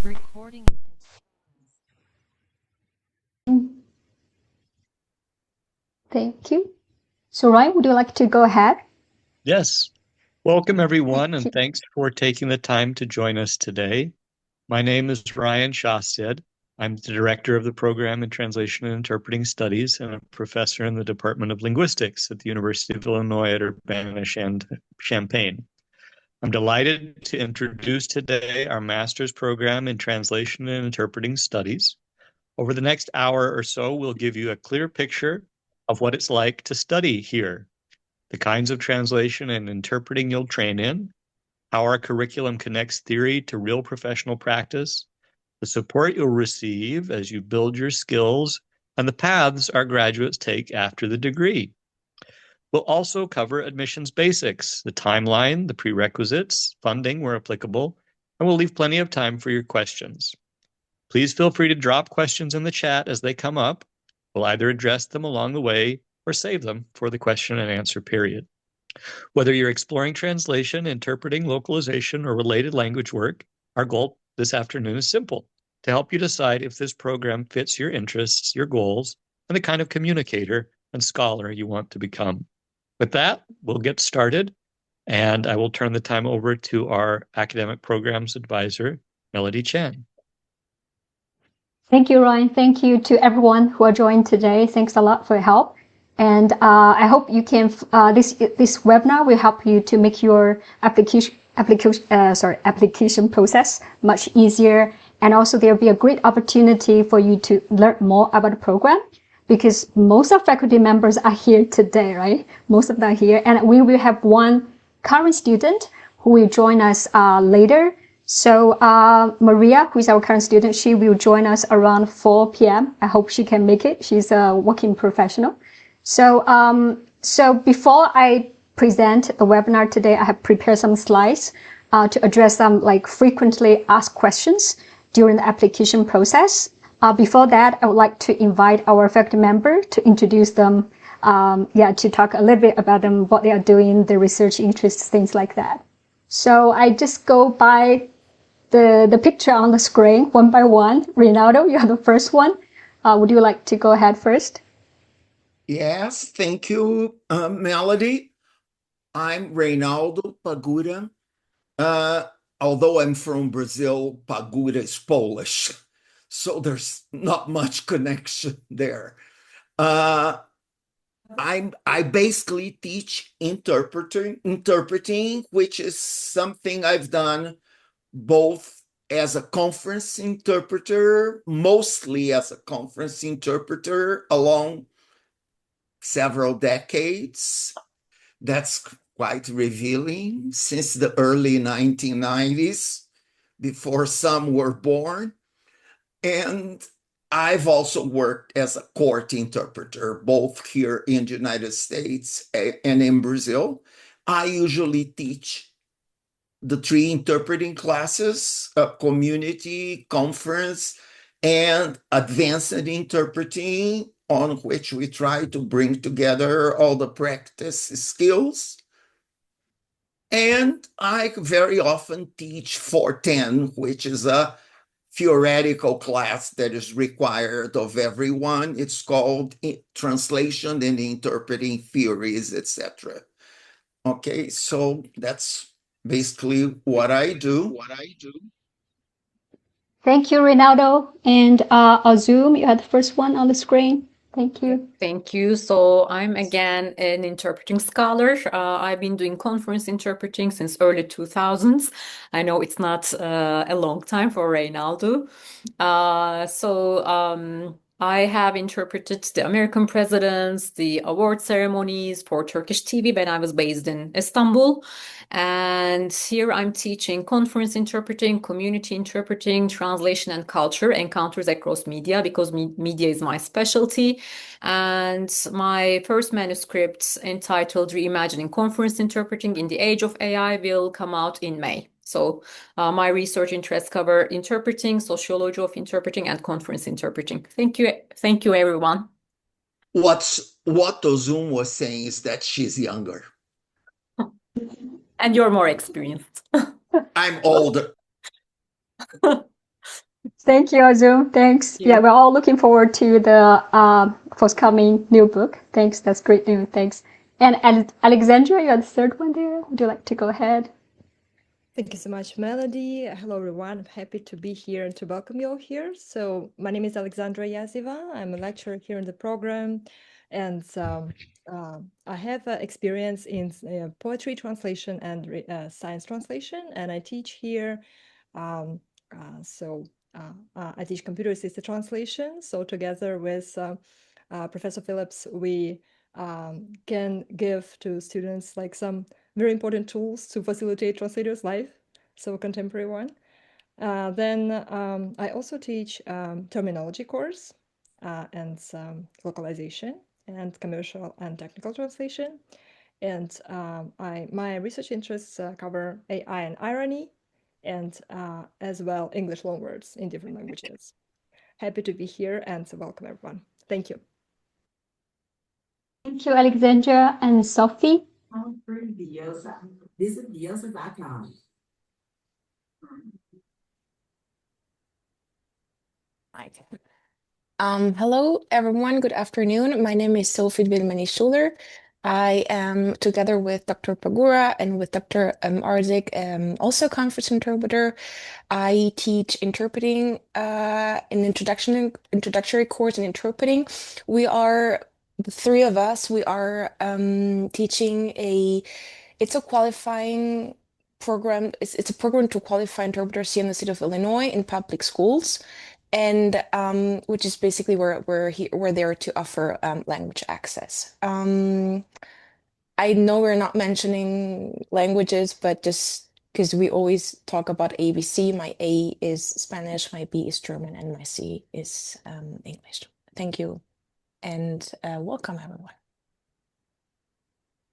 Recording. Thank you. So Ryan, would you like to go ahead? Yes. Welcome, everyone, Thank and you. thanks for taking the time to join us today. My name is Ryan Shosted. I'm the director of the program in Translation and Interpreting Studies and a professor in the Department of Linguistics at the University of Illinois at Urbana-Champaign. I'm delighted to introduce today our master's program in Translation and Interpreting Studies. Over the next hour or so, we'll give you a clear picture of what it's like to study here, the kinds of translation and interpreting you'll train in, how our curriculum connects theory to real professional practice, the support you'll receive as you build your skills, and the paths our graduates take after the degree. We'll also cover admissions basics, the timeline, the prerequisites, funding where applicable, and we'll leave plenty of time for your questions. Please feel free to drop questions in the chat as they come up. We'll either address them along the way or save them for the question and answer period. Whether you're exploring translation, interpreting, localization, or related language work, our goal this afternoon is simple: to help you decide if this program fits your interests, your goals, and the kind of communicator and scholar you want to become. With that, we'll get started, and I will turn the time over to our academic programs advisor, Melody Chan. Thank you, Ryan. Thank you to everyone who are joined today. Thanks a lot for your help. And I hope you can, this webinar will help you to make your application process much easier. And also there'll be a great opportunity for you to learn more about the program, because most of faculty members are here today, right? Most of them are here. And we will have one current student who will join us later. So Maria, who is our current student, she will join us around 4 p.m. I hope she can make it. She's a working professional. So before I present the webinar today, I have prepared some slides to address some frequently asked questions during the application process. Before that, I would like to invite our faculty member to introduce them, to talk a little bit about them, what they are doing, their research interests, things like that. So I just go by the picture on the screen one by one. Reynaldo, you are the first one. Would you like to go ahead first? Yes, thank you, Melody. I'm Reynaldo Pagura. Although I'm from Brazil, Pagura is Polish, so there's not much connection there. I basically teach interpreting, which is something I've done both as a conference interpreter, mostly as a conference interpreter along several decades. That's quite revealing, since the early 1990s, before some were born. And I've also worked as a court interpreter, both here in the United States and in Brazil. I usually teach the 3 interpreting classes: community, conference, and advanced interpreting, on which we try to bring together all the practice skills. And I very often teach 410, which is a theoretical class that is required of everyone. It's called Translation and Interpreting Theories, etc. Okay, so that's basically what I do. Thank you, Reynaldo. And Azum, you had the first one on the screen. Thank you. Thank you. So I'm again an interpreting scholar. I've been doing conference interpreting since early 2000s. I know it's not a long time for Reynaldo. I have interpreted the American presidents, the award ceremonies for Turkish TV when I was based in Istanbul. And here I'm teaching conference interpreting, community interpreting, translation and culture encounters across media, because media is my specialty. And my first manuscript, entitled Reimagining Conference Interpreting in the Age of AI, will come out in May. So my research interests cover interpreting, sociology of interpreting, and conference interpreting. Thank you, everyone. What Ozum was saying is that she's younger. And you're more experienced. I'm older. Thank you, Azum. Thanks. you. Yeah, we're all looking forward to the forthcoming new book. Thanks. That's great news. Thanks. And Alexandra, you're the third one there. Would you like to go ahead? Thank you so much, Melody. Hello, everyone. I'm happy to be here and to welcome you all here. So my name is Alexandra Yaziva. I'm a lecturer here in the program, and I have experience in poetry translation and science translation, and I teach here. Um, I teach computer-assisted translation. So together with Professor Phillips, we can give to students like some very important tools to facilitate translators' life, so a contemporary one. Then I also teach terminology course and localization and commercial and technical translation. And my research interests cover AI and irony, and as well English loanwords in different languages. Happy to be here and welcome everyone. Thank you. Thank you, Alexandra and Sophie. Hello, everyone. Good afternoon. My name is Sophie Bilmani-Schuler. I am together with Dr. Pagura and with Dr. Arzik, also a conference interpreter. I teach interpreting, an introductory course in interpreting. The three of us, we are teaching it's a qualifying program. It's a program to qualify interpreters here in the state of Illinois in public schools, and which is basically where we're there to offer language access. I know we're not mentioning languages, but just because we always talk about ABC, my A is Spanish, my B is German, and my C is English. Thank you, and welcome everyone.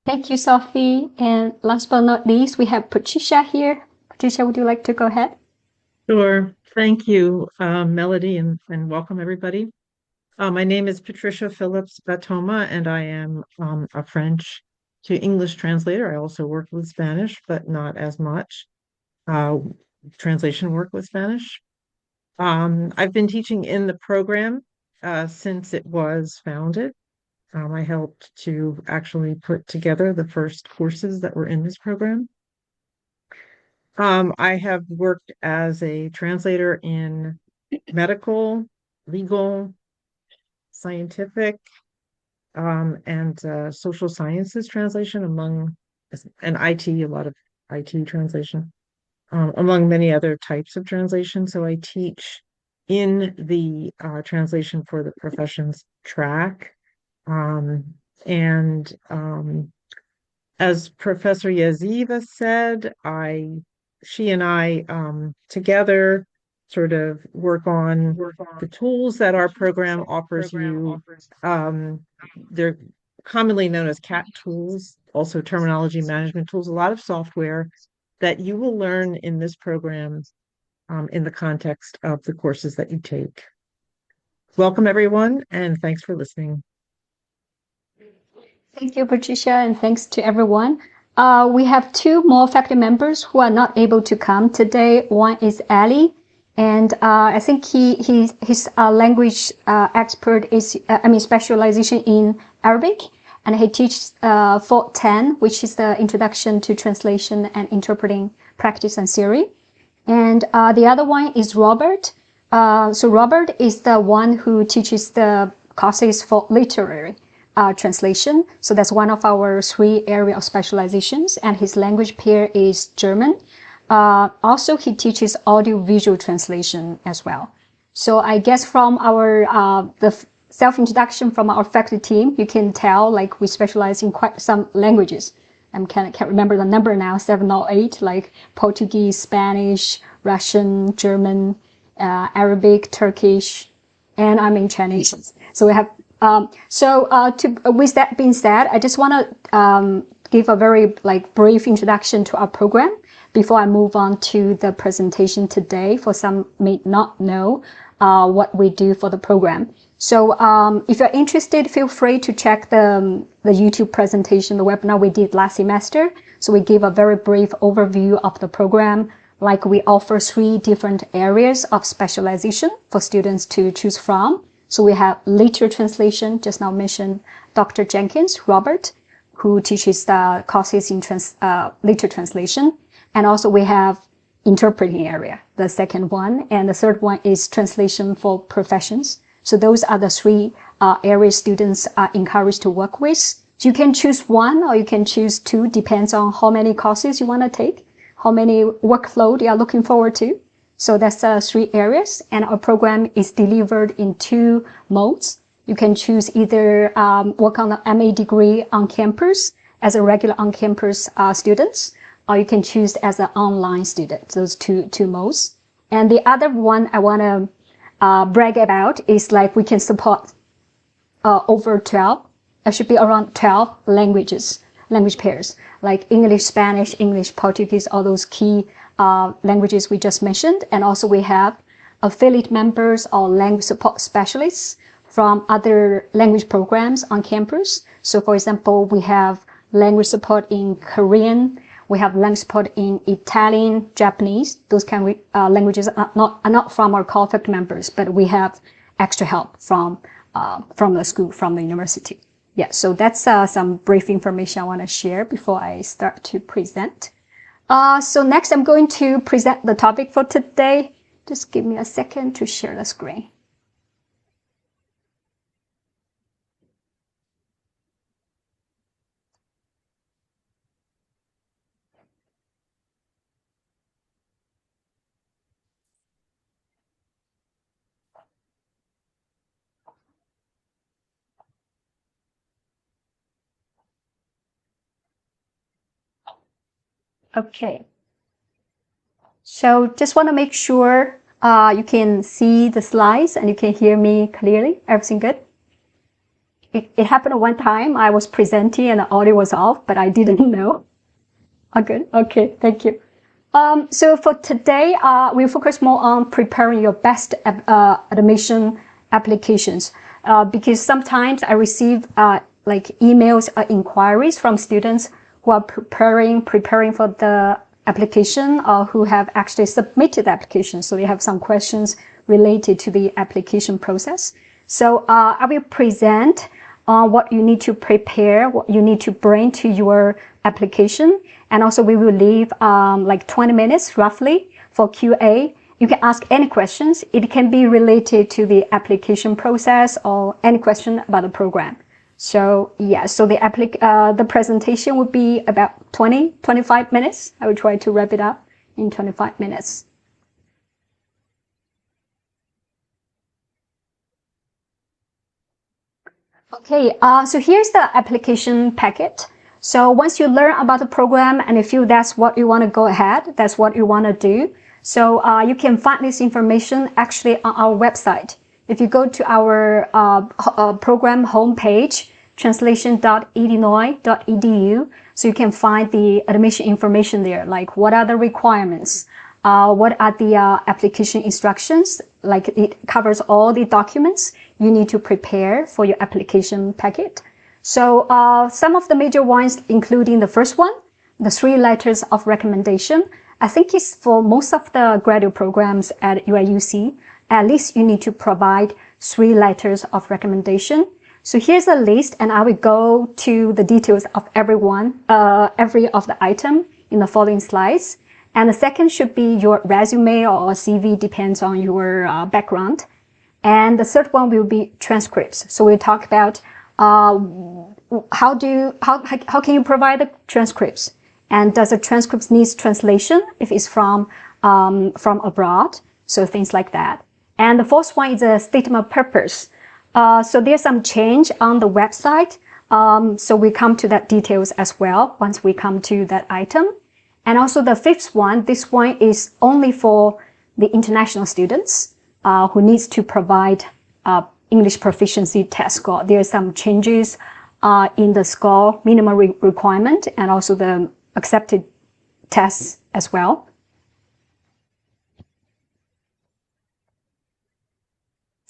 Thank you, Sophie. And last but not least, we have Patricia here. Patricia, would you like to go ahead? Sure. Thank you, Melody, and welcome everybody. My name is Patricia Phillips Batoma, and I am a French to English translator. I also work with Spanish, but not as much translation work with Spanish. I've been teaching in the program since it was founded. I helped to actually put together the first courses that were in this program. I have worked as a translator in medical, legal, scientific, and social sciences translation and IT, a lot of IT translation, among many other types of translation. So I teach in the translation for the professions track. As Professor Yaziva said, she and I together sort of work on the tools that our program offers you. They're commonly known as CAT tools, also terminology management tools, a lot of software that you will learn in this program in the context of the courses that you take. Welcome, everyone, and thanks for listening. Thank you, Patricia, and thanks to everyone. We have two more faculty members who are not able to come today. One is Ali, and I think his language expert is specialization in Arabic, and he teaches 410, which is the Introduction to Translation and Interpreting Practice and Theory. And the other one is Robert. So Robert is the one who teaches the courses for literary translation. So that's one of our 3 area of specializations, and his language pair is German. Also, he teaches audio-visual translation as well. So I guess from our the self-introduction from our faculty team, you can tell like we specialize in quite some languages. I can't remember the number now, 7 or 8, like Portuguese, Spanish, Russian, German, Arabic, Turkish, and I'm in Chinese. So we have with that being said, I just want to give a very brief introduction to our program before I move on to the presentation today. For some may not know what we do for the program. So if you're interested, feel free to check the YouTube presentation, the webinar we did last semester. So we gave a very brief overview of the program, Like we offer 3 different areas of specialization for students to choose from. So we have literature translation, just now mentioned Dr. Jenkins, Robert, who teaches the courses in literature translation. And also we have interpreting area, the second one. And the third one is translation for professions. So those are the 3 areas students are encouraged to work with. So you can choose 1 or you can choose 2, depends on how many courses you want to take, how many workload you are looking forward to. So that's 3 areas, and our program is delivered in 2 modes. You can choose either work on the MA degree on campus as a regular on-campus students, or you can choose as an online student. Those two modes. And the other one I want to brag about is like we can support over 12. It should be around 12 language pairs, like English, Spanish, English, Portuguese, all those key languages we just mentioned. And also we have affiliate members or language support specialists from other language programs on campus. So for example, we have language support in Korean, we have language support in Italian, Japanese. Those kind of languages are not from our core faculty members, but we have extra help from the school, from the university. Yeah, so that's some brief information I want to share before I start to present. So next I'm going to present the topic for today. Just give me a second to share the screen. Okay. So just want to make sure you can see the slides and you can hear me clearly. Everything good? It happened one time. I was presenting and the audio was off, but I didn't know. Oh, good. Okay. Thank you. So for today, we'll focus more on preparing your best admission applications, because sometimes I receive like emails or inquiries from students who are preparing for the application or who have actually submitted the application. So they have some questions related to the application process. So I will present what you need to prepare, what you need to bring to your application. And also we will leave like 20 minutes roughly for QA. You can ask any questions. It can be related to the application process or any question about the program. So yeah, so the presentation would be about 25 minutes. I will try to wrap it up in 25 minutes. Okay, so here's the application packet. So once you learn about the program and you feel that's what you want to go ahead, that's what you want to do. So you can find this information actually on our website. If you go to our program homepage, translation.illinois.edu, so you can find the admission information there, like what are the requirements, what are the application instructions, like it covers all the documents you need to prepare for your application packet. So some of the major ones, including the first one, the 3 letters of recommendation. I think it's for most of the graduate programs at UIUC, at least you need to provide 3 letters of recommendation. So here's a list, and I will go to the details of every of the item in the following slides. And the second should be your resume or CV, depends on your background. And the third one will be transcripts. So we'll talk about how can you provide the transcripts, and does the transcripts need translation if it's from abroad? So things like that. And the fourth one is a statement of purpose. So there's some change on the website. So we come to that details as well once we come to that item. And also the fifth one, this one is only for the international students who needs to provide English proficiency test score. There are some changes in the score minimum requirement and also the accepted tests as well.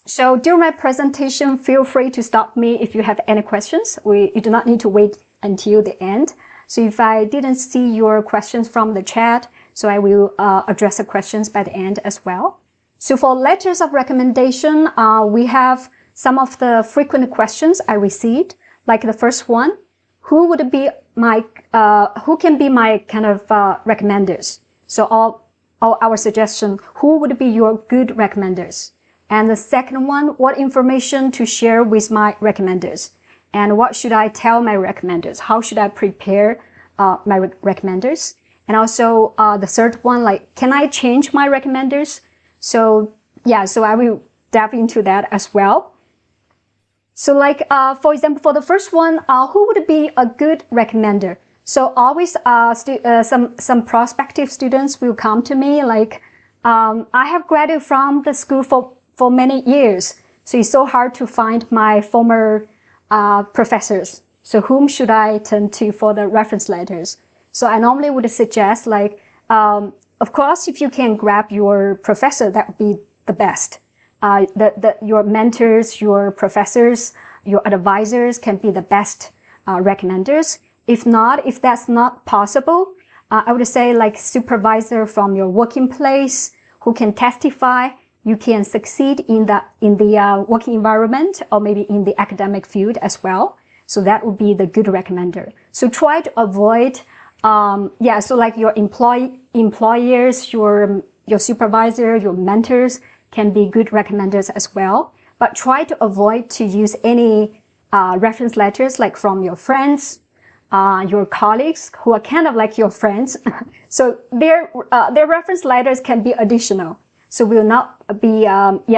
So during my presentation, feel free to stop me if you have any questions. You do not need to wait until the end. So if I didn't see your questions from the chat, So I will address the questions by the end as well. So for letters of recommendation, we have some of the frequent questions I received, like the first one, who would be my, who can be my kind of recommenders? So all our suggestion, who would be your good recommenders? And the second one, what information to share with my recommenders? And what should I tell my recommenders? How should I prepare my recommenders? And also the third one, like, can I change my recommenders? So yeah, so I will dive into that as well. So like, for example, for the first one, who would be a good recommender? So always some prospective students will come to me like, I have graduated from the school for many years. So it's so hard to find my former professors. So whom should I turn to for the reference letters? So I normally would suggest like, of course, if you can grab your professor, that would be the best. Your mentors, your professors, your advisors can be the best recommenders. If not, if that's not possible, I would say like supervisor from your working place who can testify you can succeed in the working environment or maybe in the academic field as well. So that would be the good recommender. So try to avoid, so like your employers, your supervisor, your mentors can be good recommenders as well. But try to avoid to use any reference letters like from your friends, your colleagues who are kind of like your friends. So their reference letters can be additional. So will not be,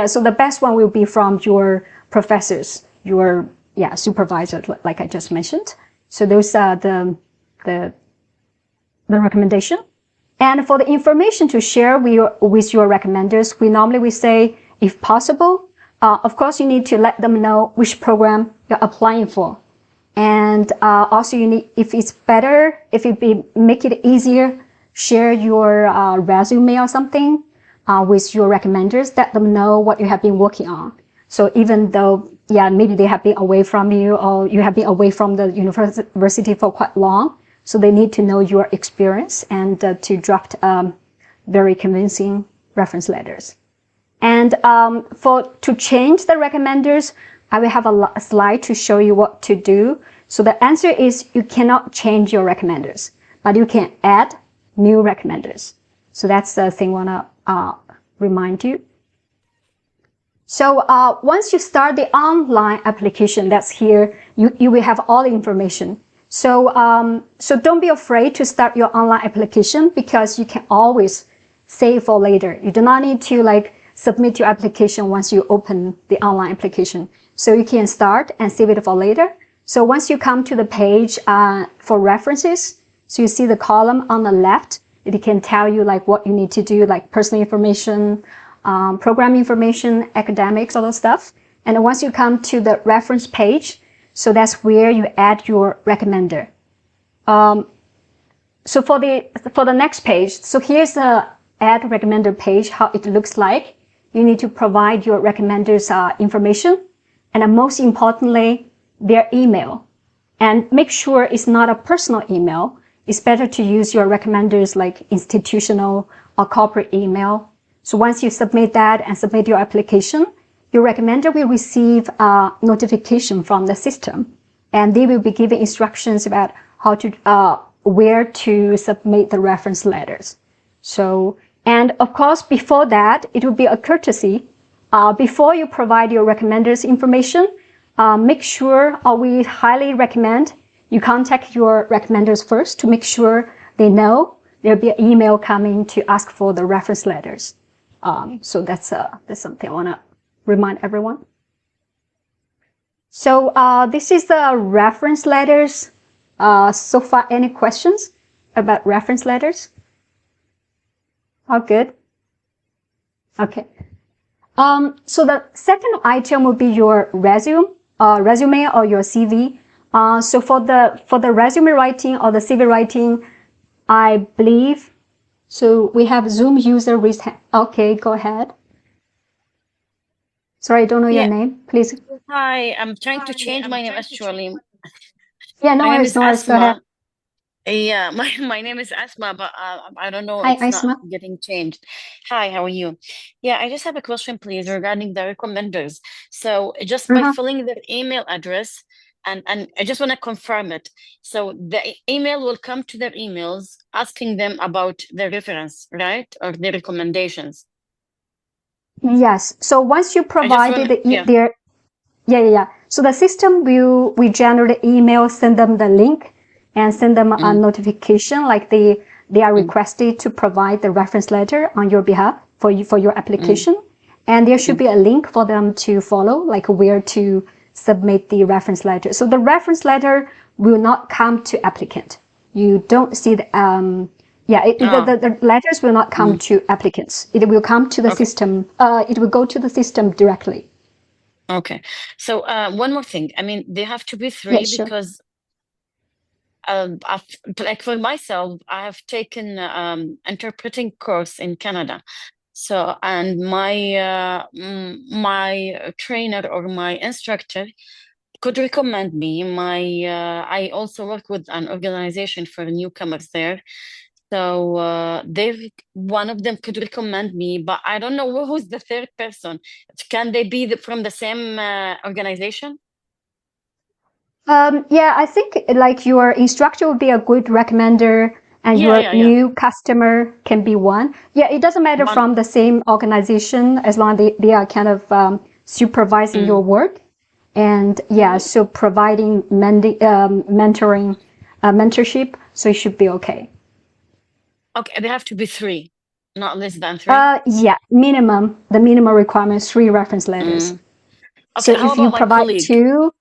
so the best one will be from your professors, your supervisor, like I just mentioned. So those are the recommendation. And for the information to share with your recommenders, we normally say, if possible, of course, you need to let them know which program you're applying for. And also you need, if it's better, make it easier, share your resume or something with your recommenders, let them know what you have been working on. So even though, maybe they have been away from you or you have been away from the university for quite long, so they need to know your experience and to draft very convincing reference letters. And to change the recommenders, I will have a slide to show you what to do. So the answer is you cannot change your recommenders, but you can add new recommenders. So that's the thing I want to remind you. So once you start the online application, that's here, you will have all the information. So don't be afraid to start your online application because you can always save for later. You do not need to like submit your application once you open the online application. So you can start and save it for later. So once you come to the page for references, so you see the column on the left, it can tell you like what you need to do, like personal information, program information, academics, all those stuff. And once you come to the reference page, so that's where you add your recommender. So for the next page, so here's the add recommender page, how it looks like. You need to provide your recommenders information, and most importantly, their email. And make sure it's not a personal email. It's better to use your recommenders like institutional or corporate email. So once you submit that and submit your application, your recommender will receive a notification from the system, and they will be given instructions about how to, where to submit the reference letters. So, and of course, before that, it will be a courtesy. Before you provide your recommenders information, make sure, or we highly recommend you contact your recommenders first to make sure they know there'll be an email coming to ask for the reference letters. So that's something I want to remind everyone. So this is the reference letters. So far, any questions about reference letters? All good? Okay. So the second item will be your resume or your CV. So for the resume writing or the CV writing, I believe, so we have Zoom user raised hand. Okay, go ahead. Sorry, I don't know your name. Please. Hi, I'm trying to change my name actually. Yeah, no My name worries, is no worries. Go ahead. Yeah, my name is Asma, but I don't know, Hi, it's not Isma. getting changed. Hi, how are you? Yeah, I just have a question, please, regarding the recommenders. So just by Mhm. filling their email address, and I just want to confirm it. So the email will come to their emails asking them about their reference, right? Or their recommendations. Yes. So once you I just provided want to, yeah. their, yeah. So the system will generate email, send them the link, and send them a Mm, notification like they are mm, requested to provide the reference letter on your behalf for your mm, application. And there should mm. be a link for them to follow, like where to submit the reference letter. So the reference letter will not come to applicant. You don't see the Ah, the letters will not come mm, to applicants. It will come to the okay. system. It will go to the system directly. Okay. So one more thing. I mean, they have to be three Yes, sure. because like for myself, I have taken interpreting course in Canada. So, and my trainer or my instructor could recommend me. I also work with an organization for newcomers there. So one of them could recommend me, but I don't know who's the third person. Can they be from the same organization? Yeah, I think like your instructor would be a good recommender and Yeah, your yeah, yeah. new customer can be one. Yeah, it doesn't matter One. from the same organization as long as they are kind of supervising your Mm. work. And yeah, so providing mentoring, mentorship, so it should be okay. Okay, they have to be three, not less than three. Yeah, the minimum requirement is 3 reference letters. Mm. So Okay, how if you about my provide colleague? two,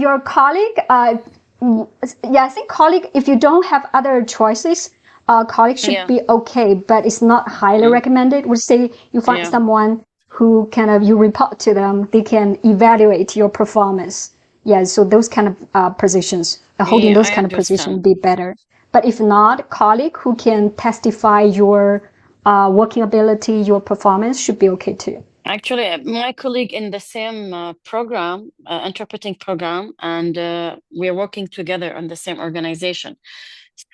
your colleague, yeah, I think colleague, if you don't have other choices, colleague should Yeah. be okay, but it's not highly Mm. recommended. Would say you find Yeah. someone who kind of, you report to them, they can evaluate your performance. Yeah, so those kind of positions, holding Yeah, those I kind of positions would understand. be better. But if not, colleague who can testify your working ability, your performance should be okay too. Actually, my colleague in the same program, interpreting program, and we're working together on the same organization.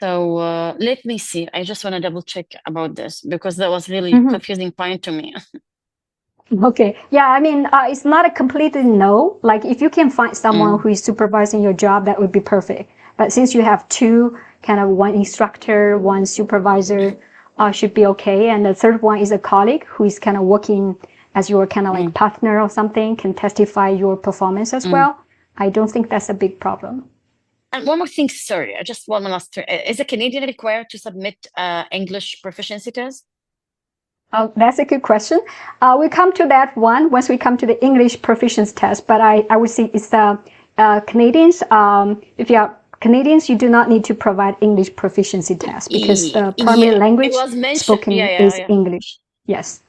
So let me see. I just want to double check about this because that was really Mhm. confusing point to me. Okay. Yeah, I mean, it's not a completely no. Like, if you can find someone Mm, who is supervising your job, that would be perfect. But since you have two, kind of one instructor, one supervisor, should be okay. And the third one is a colleague who is kind of working as your kind of like mm, partner or something, can testify your performance as mm. well. I don't think that's a big problem. And one more thing, sorry, I just one last. Is a Canadian required to submit English proficiency test? Oh, that's a good question. We come to that one once we come to the English proficiency test, but I would say it's Canadians. If you are Canadians, you do not need to provide English proficiency test because the primary Yeah, it language was mentioned. Yeah, spoken yeah, is yeah. English. Yes.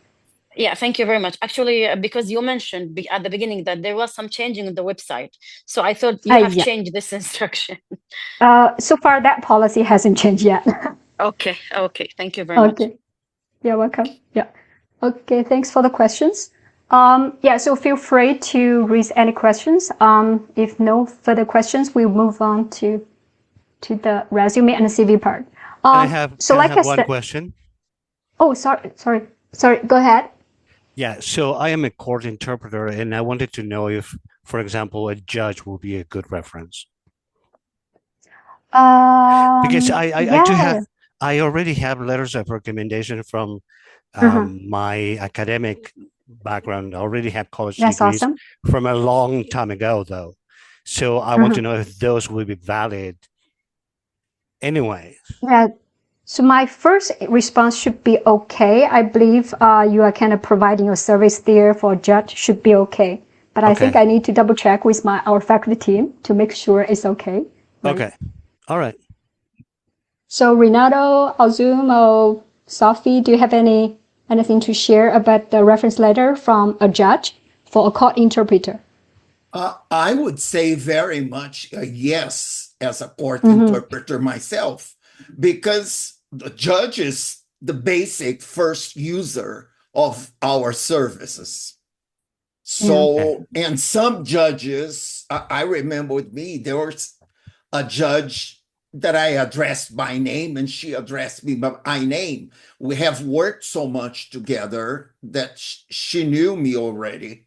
Yeah, thank you very much. Actually, because you mentioned at the beginning that there was some changing in the website. So I thought you have Yeah. changed this instruction. So far, that policy hasn't changed yet. Okay, okay. Thank you very much. Okay. You're welcome. Yeah. Okay. Thanks for the questions. Yeah. So feel free to raise any questions. If no further questions, we'll move on to the resume and the CV part. So Can I like have I one said, question? oh, sorry, go ahead. Yeah, so I am a court interpreter, and I wanted to know if, for example, a judge will be a good reference. Because Yeah. I already have letters of recommendation from Uh-huh. my academic background. I already have college That's degrees awesome. from a long time ago, though. So I want Uh-huh. to know if those will be valid anyway. Yeah. So my first response should be okay. I believe you are kind of providing a service there for a judge should be okay. But I think Okay. I need to double check with our faculty team to make sure it's okay. Right? Okay. All right. So Renato, Azum, or Sophie, do you have anything to share about the reference letter from a judge for a court interpreter? I would say very much a yes as a court Mm-hmm. interpreter myself, because the judge is the basic first user of our services. So, and some judges, I remember with me, there was a judge that I addressed by name and she addressed me by name. We have worked so much together that she knew me already.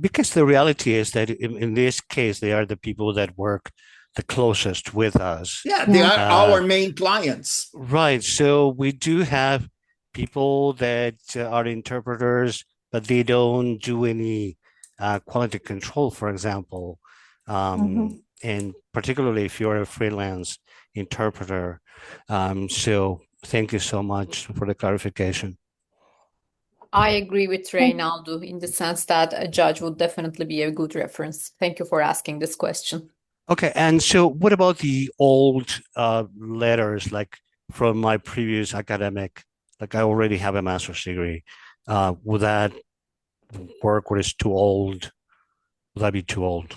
Because the reality is that in this case, they are the people that work the closest with us. Yeah, they are our main clients. Right. So we do have people that are interpreters, but they don't do any quality control, for example. And particularly if you're a freelance interpreter. So thank you so much for the clarification. I agree with Reynaldo in the sense that a judge would definitely be a good reference. Thank you for asking this question. Okay, and so what about the old letters, like from my previous academic, like I already have a master's degree. Would that work or is too old? Would that be too old?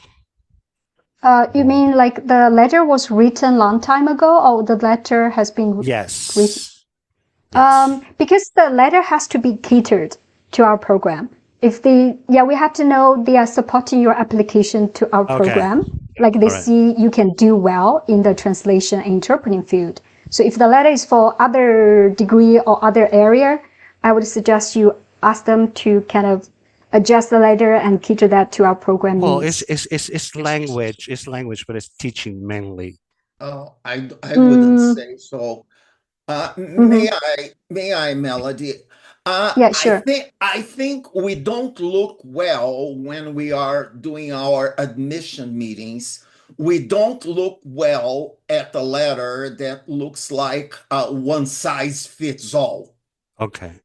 You mean like the letter was written long time ago, or the letter has been written? Yes. Because the letter has to be catered to our program. If we have to know they are supporting your application to our program. Like they see you can do well in the translation and interpreting field. So if the letter is for other degree or other area, I would suggest you ask them to kind of adjust the letter and cater that to our program needs. It's language, but it's teaching mainly. Oh, I wouldn't say so. May I, Melody? Yeah, sure. I think we don't look well when we are doing our admission meetings. We don't look well at a letter that looks like one size fits all. Okay.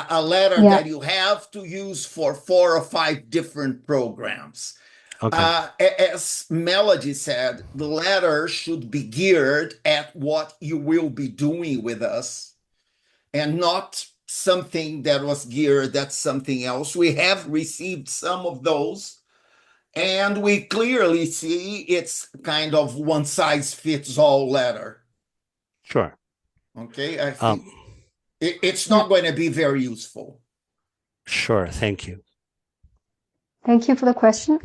A letter that you have to use for 4 or 5 different programs. Okay. As Melody said, the letter should be geared at what you will be doing with us and not something that was geared at something else. We have received some of those, and we clearly see it's kind of one size fits all letter. Sure. Okay, I think it's not going to be very useful. Sure, thank you. Thank you for the question.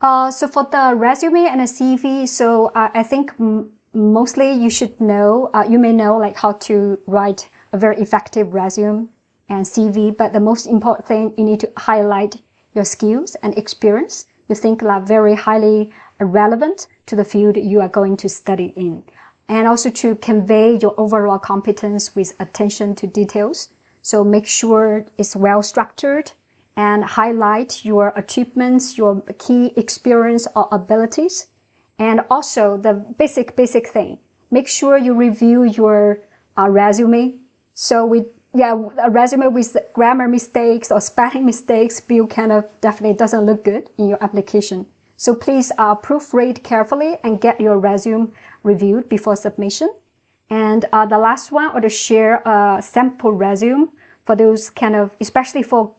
So for the resume and a CV, so I think mostly you should know, you may know like how to write a very effective resume and CV, but the most important thing, you need to highlight your skills and experience you think are very highly relevant to the field you are going to study in. And also to convey your overall competence with attention to details. So make sure it's well structured and highlight your achievements, your key experience or abilities. And also the basic thing, make sure you review your resume. So a resume with grammar mistakes or spelling mistakes will kind of definitely doesn't look good in your application. So please proofread carefully and get your resume reviewed before submission. And the last one, or to share a sample resume for those kind of, especially for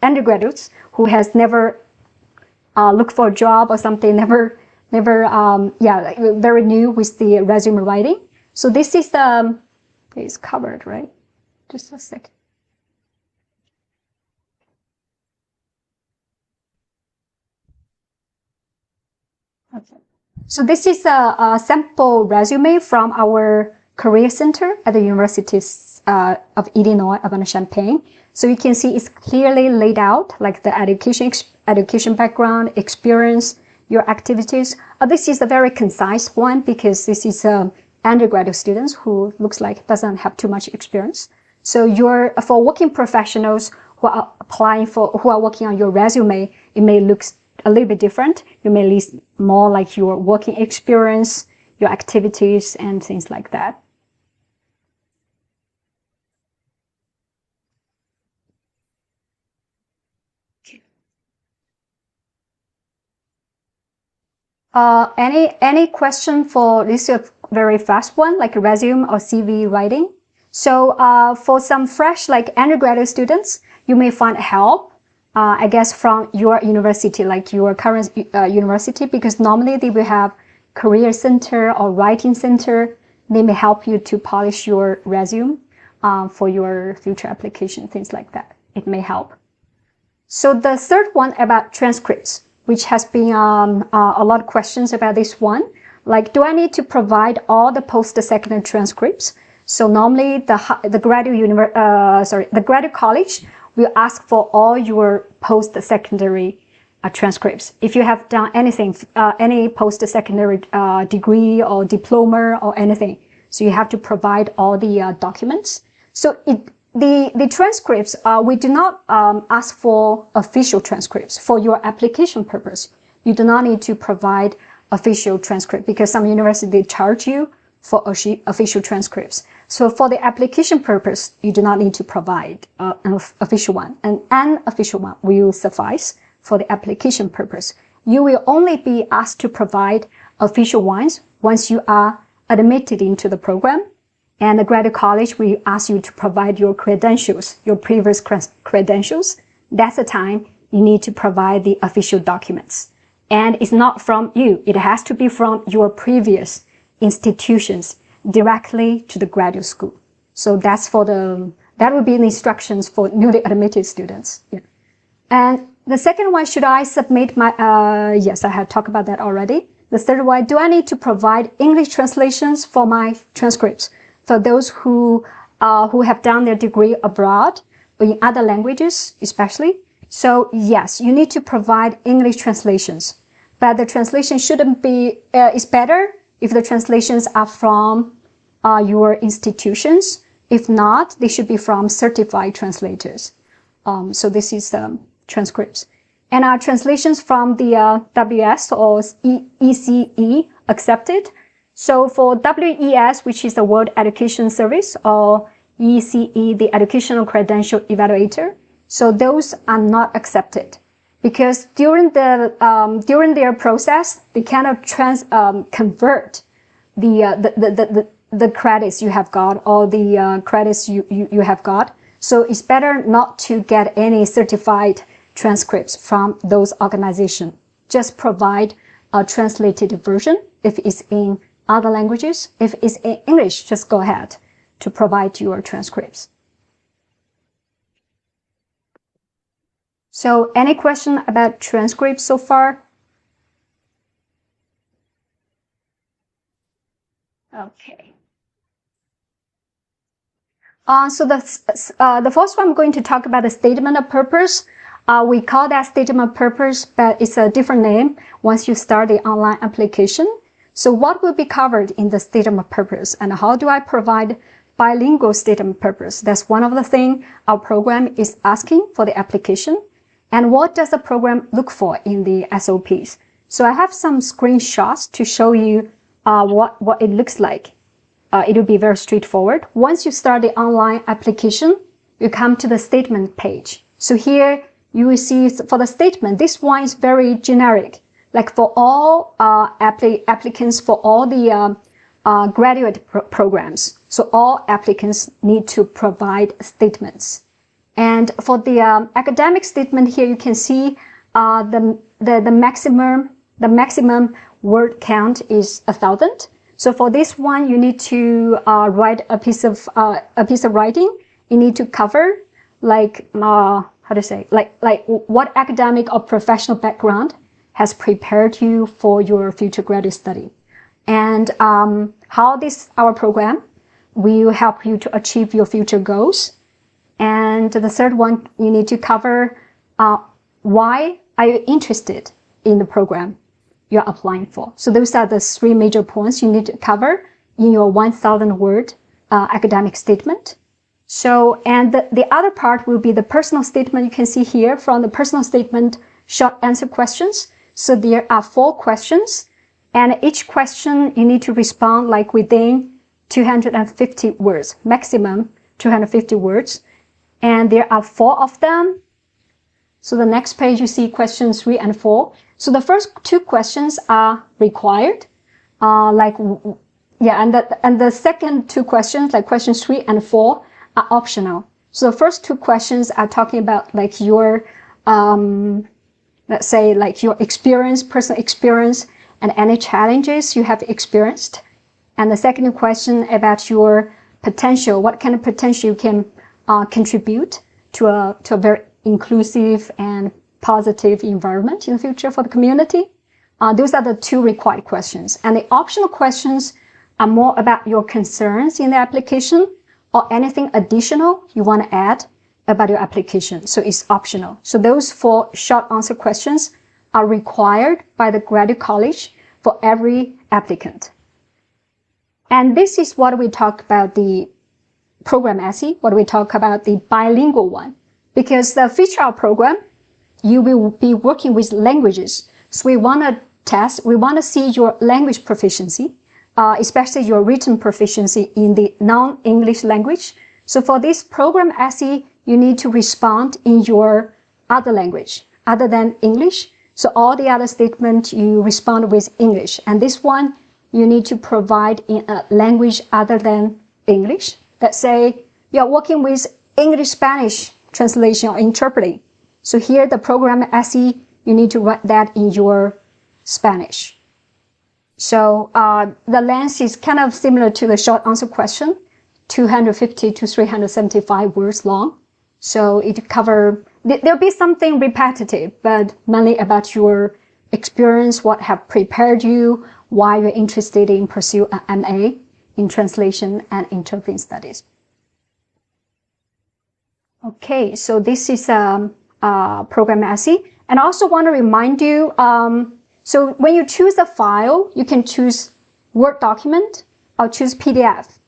undergraduates who has never looked for a job or something, very new with the resume writing. So this is it's covered, right? Just a second. Okay. So this is a sample resume from our Career Center at the University of Illinois, Urbana-Champaign. So you can see it's clearly laid out, like the education background, experience, your activities. This is a very concise one because this is undergraduate students who looks like doesn't have too much experience. So for working professionals who are working on your resume, it may look a little bit different. You may list more like your working experience, your activities, and things like that. Any question for this? A very fast one, like a resume or CV writing. So for some fresh, like undergraduate students, you may find help, I guess, from your university, like your current university, because normally they will have career center or writing center. They may help you to polish your resume for your future application, things like that. It may help. So the third one about transcripts, which has been a lot of questions about this one. Like, do I need to provide all the post-secondary transcripts? So normally the graduate college will ask for all your post-secondary transcripts. If you have done anything, any post-secondary degree or diploma or anything, so you have to provide all the documents. So the transcripts, we do not ask for official transcripts for your application purpose. You do not need to provide official transcript because some universities charge you for official transcripts. So for the application purpose, you do not need to provide an official one. And an official one will suffice for the application purpose. You will only be asked to provide official ones once you are admitted into the program. And the graduate college will ask you to provide your credentials, your previous credentials. That's the time you need to provide the official documents. And it's not from you. It has to be from your previous institutions directly to the graduate school. So that's that would be the instructions for newly admitted students. Yeah. And the second one, should I submit my, yes, I had talked about that already. The third one, do I need to provide English translations for my transcripts? For those who have done their degree abroad, or in other languages especially. So yes, you need to provide English translations. But the translation shouldn't be, it's better if the translations are from your institutions. If not, they should be from certified translators. So this is transcripts. And our translations from the WS or ECE accepted. So for WES, which is the World Education Service, or ECE, the Educational Credential Evaluator, so those are not accepted because during their process, they cannot convert the credits you have got or the credits you have got. So it's better not to get any certified transcripts from those organizations. Just provide a translated version if it's in other languages. If it's in English, just go ahead to provide your transcripts. So any question about transcripts so far? Okay. So the first one I'm going to talk about the statement of purpose. We call that statement of purpose, but it's a different name once you start the online application. So what will be covered in the statement of purpose, and how do I provide bilingual statement of purpose? That's one of the things our program is asking for the application. And what does the program look for in the SOPs? So I have some screenshots to show you what it looks like. It will be very straightforward. Once you start the online application, you come to the statement page. So here you will see for the statement, this one is very generic. Like for all applicants for all the graduate programs. So all applicants need to provide statements. And for the academic statement here, you can see the maximum word count is 1,000. So for this one, you need to write a piece of writing. You need to cover like how to say like what academic or professional background has prepared you for your future graduate study, and how our program will help you to achieve your future goals. And the third one, you need to cover why are you interested in the program you're applying for. So those are the three major points you need to cover in your 1,000 word academic statement. So, and the other part will be the personal statement. You can see here from the personal statement, short answer questions. So there are 4 questions, and each question you need to respond like within 250 words, maximum 250 words. And there are 4 of them. So the next page you see questions 3 and 4. So the first 2 questions are required, and the second 2 questions, like questions 3 and 4, are optional. So the first 2 questions are talking about like your, let's say like your experience, personal experience, and any challenges you have experienced. And the second question about your potential, what kind of potential you can contribute to a very inclusive and positive environment in the future for the community. Those are the two required questions. And the optional questions are more about your concerns in the application or anything additional you want to add about your application. So it's optional. So those 4 short answer questions are required by the graduate college for every applicant. And this is what we talk about the program essay, what we talk about the bilingual one. Because the feature program, you will be working with languages. So we want to see your language proficiency, especially your written proficiency in the non-English language. So for this program essay, you need to respond in your other language, other than English. So all the other statements, you respond with English. And this one, you need to provide in a language other than English. Let's say you're working with English-Spanish translation or interpreting. So here, the program essay, you need to write that in your Spanish. So the length is kind of similar to the short answer question, 250 to 375 words long. So it covers, there'll be something repetitive, but mainly about your experience, what have prepared you, why you're interested in pursue an MA in translation and interpreting studies. Okay, so this is program essay. And I also want to remind you, so when you choose a file, you can choose Word document or choose PDF.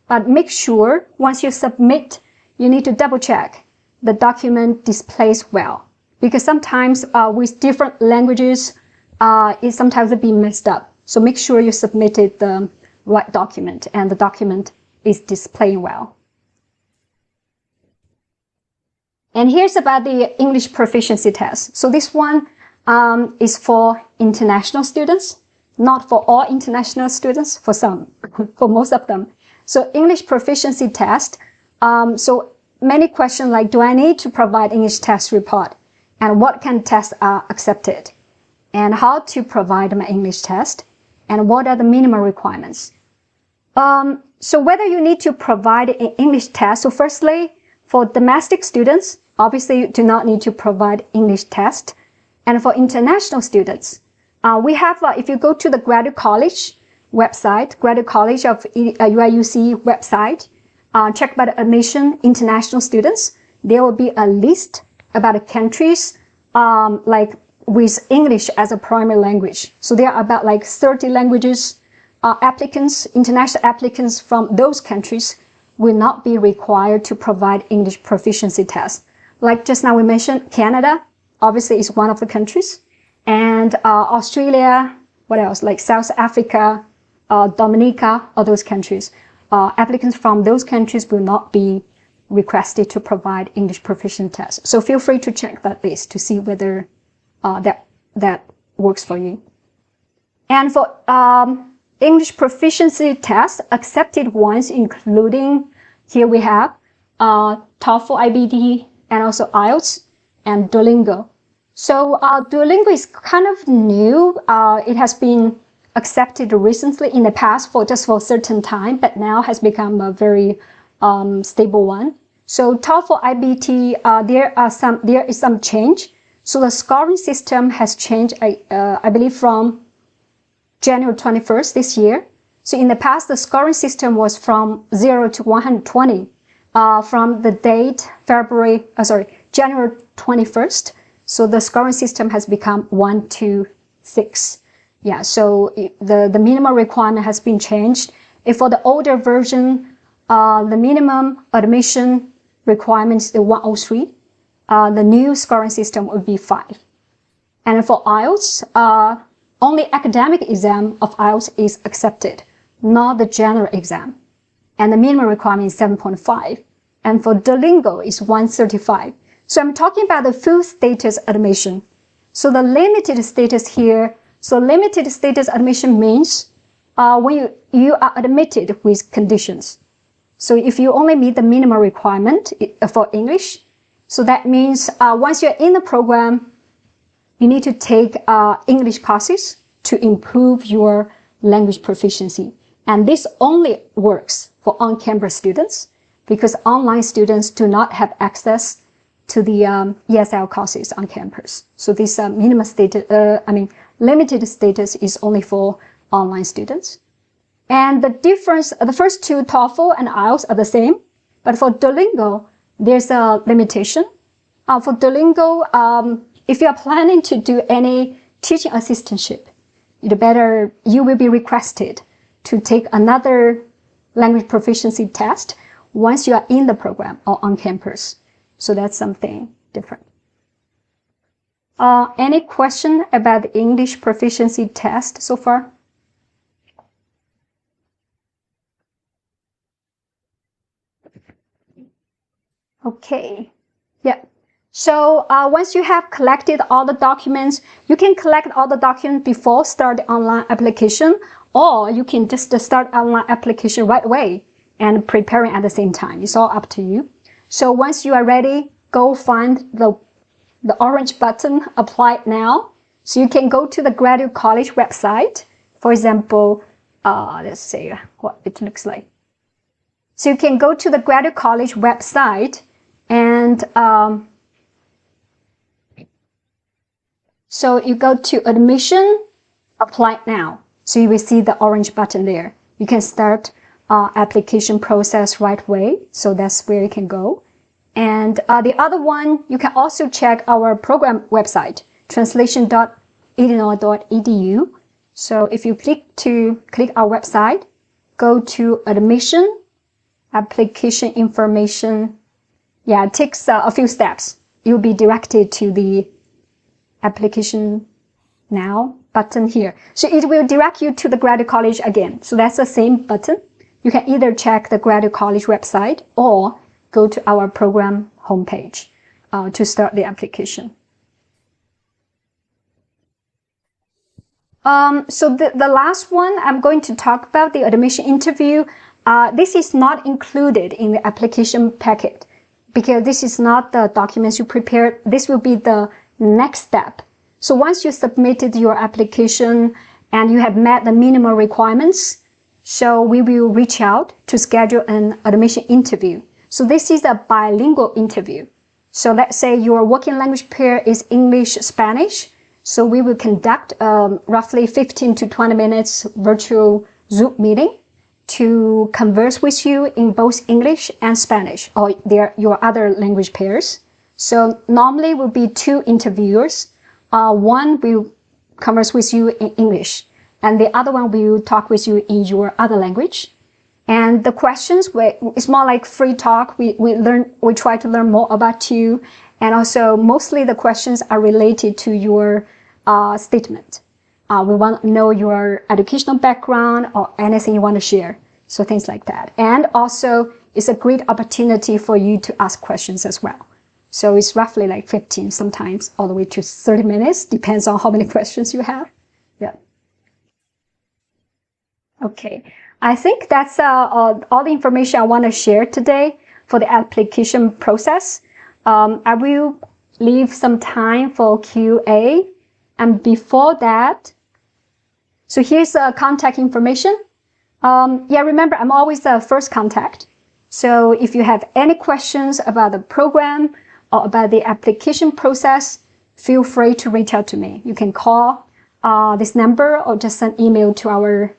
But make sure once you submit, you need to double check the document displays well. Because sometimes with different languages, it sometimes will be messed up. So make sure you submitted the right document and the document is displaying well. And here's about the English proficiency test. So this one is for international students, not for all international students, for some, for most of them. So English proficiency test. So many questions like, do I need to provide English test report? And what kind of tests are accepted? And how to provide my English test? And what are the minimum requirements? So whether you need to provide an English test, so firstly, for domestic students, obviously you do not need to provide English test. And for international students, we have, if you go to the graduate college website, graduate college of UIUC website, check about admission international students, there will be a list about the countries, like with English as a primary language. So there are about like 30 languages, applicants, international applicants from those countries will not be required to provide English proficiency tests. Like just now we mentioned Canada, obviously is one of the countries, and Australia, what else? Like South Africa, Dominica, all those countries. Applicants from those countries will not be requested to provide English proficiency tests. So feel free to check that list to see whether that works for you. And for English proficiency tests, accepted ones including, here we have TOEFL, IBT, and also IELTS and Duolingo. So Duolingo is kind of new. It has been accepted recently in the past for just for a certain time, but now has become a very stable one. So TOEFL, IBT, there is some change. So the scoring system has changed, I believe, from January 21st this year. So in the past, the scoring system was from 0 to 120 from the date January 21st. So the scoring system has become 1 to 6. Yeah, so the minimum requirement has been changed. If for the older version, the minimum admission requirement is 103. The new scoring system would be 5. And for IELTS, only academic exam of IELTS is accepted, not the general exam. And the minimum requirement is 7.5. And for Duolingo is 135. So I'm talking about the full status admission. So the limited status here, so limited status admission means when you are admitted with conditions. So if you only meet the minimum requirement for English, so that means once you're in the program, you need to take English classes to improve your language proficiency. And this only works for on-campus students because online students do not have access to the ESL courses on campus. So this minimum status, limited status is only for online students. And the difference, the first two, TOEFL and IELTS, are the same. But for Duolingo, there's a limitation. For Duolingo, if you are planning to do any teaching assistantship, you will be requested to take another language proficiency test once you are in the program or on campus. So that's something different. Any question about the English proficiency test so far? Okay. Yeah. So once you have collected all the documents, you can collect all the documents before start the online application, or you can just start online application right away and preparing at the same time. It's all up to you. So once you are ready, go find the orange button, apply now. So you can go to the Graduate College website. For example, let's see what it looks like. So you can go to the Graduate College website and so you go to admission, apply now. So you will see the orange button there. You can start application process right away. So that's where you can go. And the other one, you can also check our program website, translation.illinois.edu. So if you click our website, go to admission, application information. Yeah, it takes a few steps. You'll be directed to the application now button here. So it will direct you to the Graduate College again. So that's the same button. You can either check the Graduate College website or go to our program homepage to start the application. So the last one, I'm going to talk about the admission interview. This is not included in the application packet because this is not the documents you prepared. This will be the next step. So once you submitted your application and you have met the minimum requirements, so we will reach out to schedule an admission interview. So this is a bilingual interview. So let's say your working language pair is English-Spanish. So we will conduct roughly 15 to 20 minutes virtual Zoom meeting to converse with you in both English and Spanish or your other language pairs. So normally will be two interviewers. One will converse with you in English and the other one will talk with you in your other language. And the questions, it's more like free talk. We try to learn more about you. And also mostly the questions are related to your statement. We want to know your educational background or anything you want to share. So things like that. And also it's a great opportunity for you to ask questions as well. So it's roughly like 15, sometimes all the way to 30 minutes. Depends on how many questions you have. Yeah. Okay. I think that's all the information I want to share today for the application process. I will leave some time for QA. And before that, so here's contact information. Yeah, remember, I'm always the first contact. So if you have any questions about the program or about the application process, feel free to reach out to me. You can call this number or just send email to our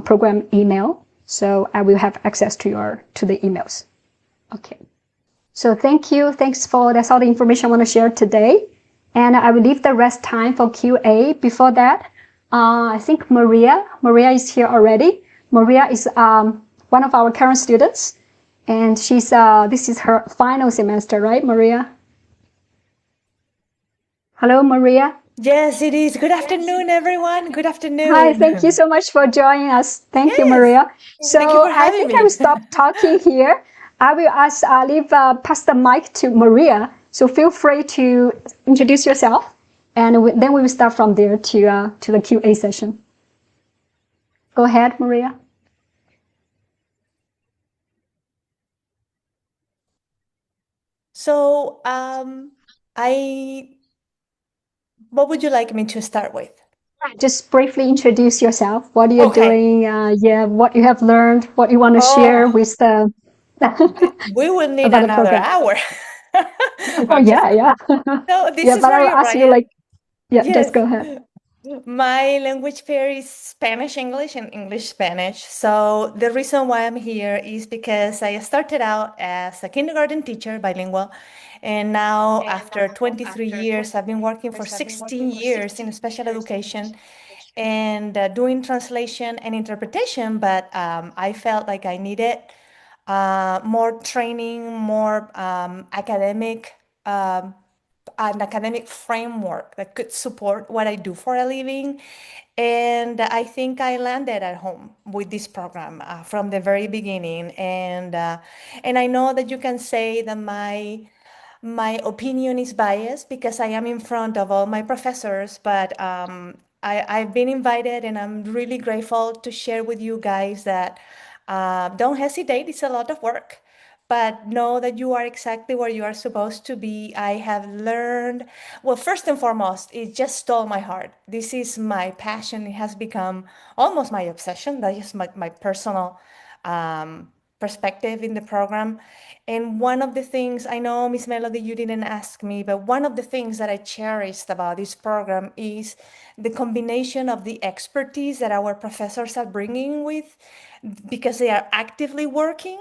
program email. So I will have access to the emails. Okay. So thank you. That's all the information I want to share today. And I will leave the rest time for QA. Before that, I think Maria is here already. Maria is one of our current students, and this is her final semester, right, Maria? Hello, Maria. Yes, it is. Good afternoon, everyone. Good afternoon. Hi, thank you so much for joining us. Thank you, Maria. So thank you for having I think me. I will stop talking here. I will pass the mic to Maria. So feel free to introduce yourself, and then we will start from there to the QA session. Go ahead, Maria. So, what would you like me to start with? Just briefly introduce yourself. What you're doing, what you have learned, what you want to share with the. We will need about the another program. hour. Oh yeah. No, this Yeah, is but I very will ask you Ryan. just go ahead. My language pair is Spanish English and English Spanish. So the reason why I'm here is because I started out as a kindergarten teacher, bilingual, and now after 23 years, I've been working for 16 years in special education and doing translation and interpretation. But I felt like I needed more training, more an academic framework that could support what I do for a living. And I think I landed at home with this program from the very beginning. And I know that you can say that my opinion is biased because I am in front of all my professors, but I've been invited and I'm really grateful to share with you guys that don't hesitate, it's a lot of work, but know that you are exactly where you are supposed to be. I have learned, well, first and foremost, it just stole my heart. This is my passion. It has become almost my obsession. That is my personal perspective in the program. And one of the things, I know, Miss Melody, you didn't ask me, but one of the things that I cherished about this program is the combination of the expertise that our professors are bringing with, because they are actively working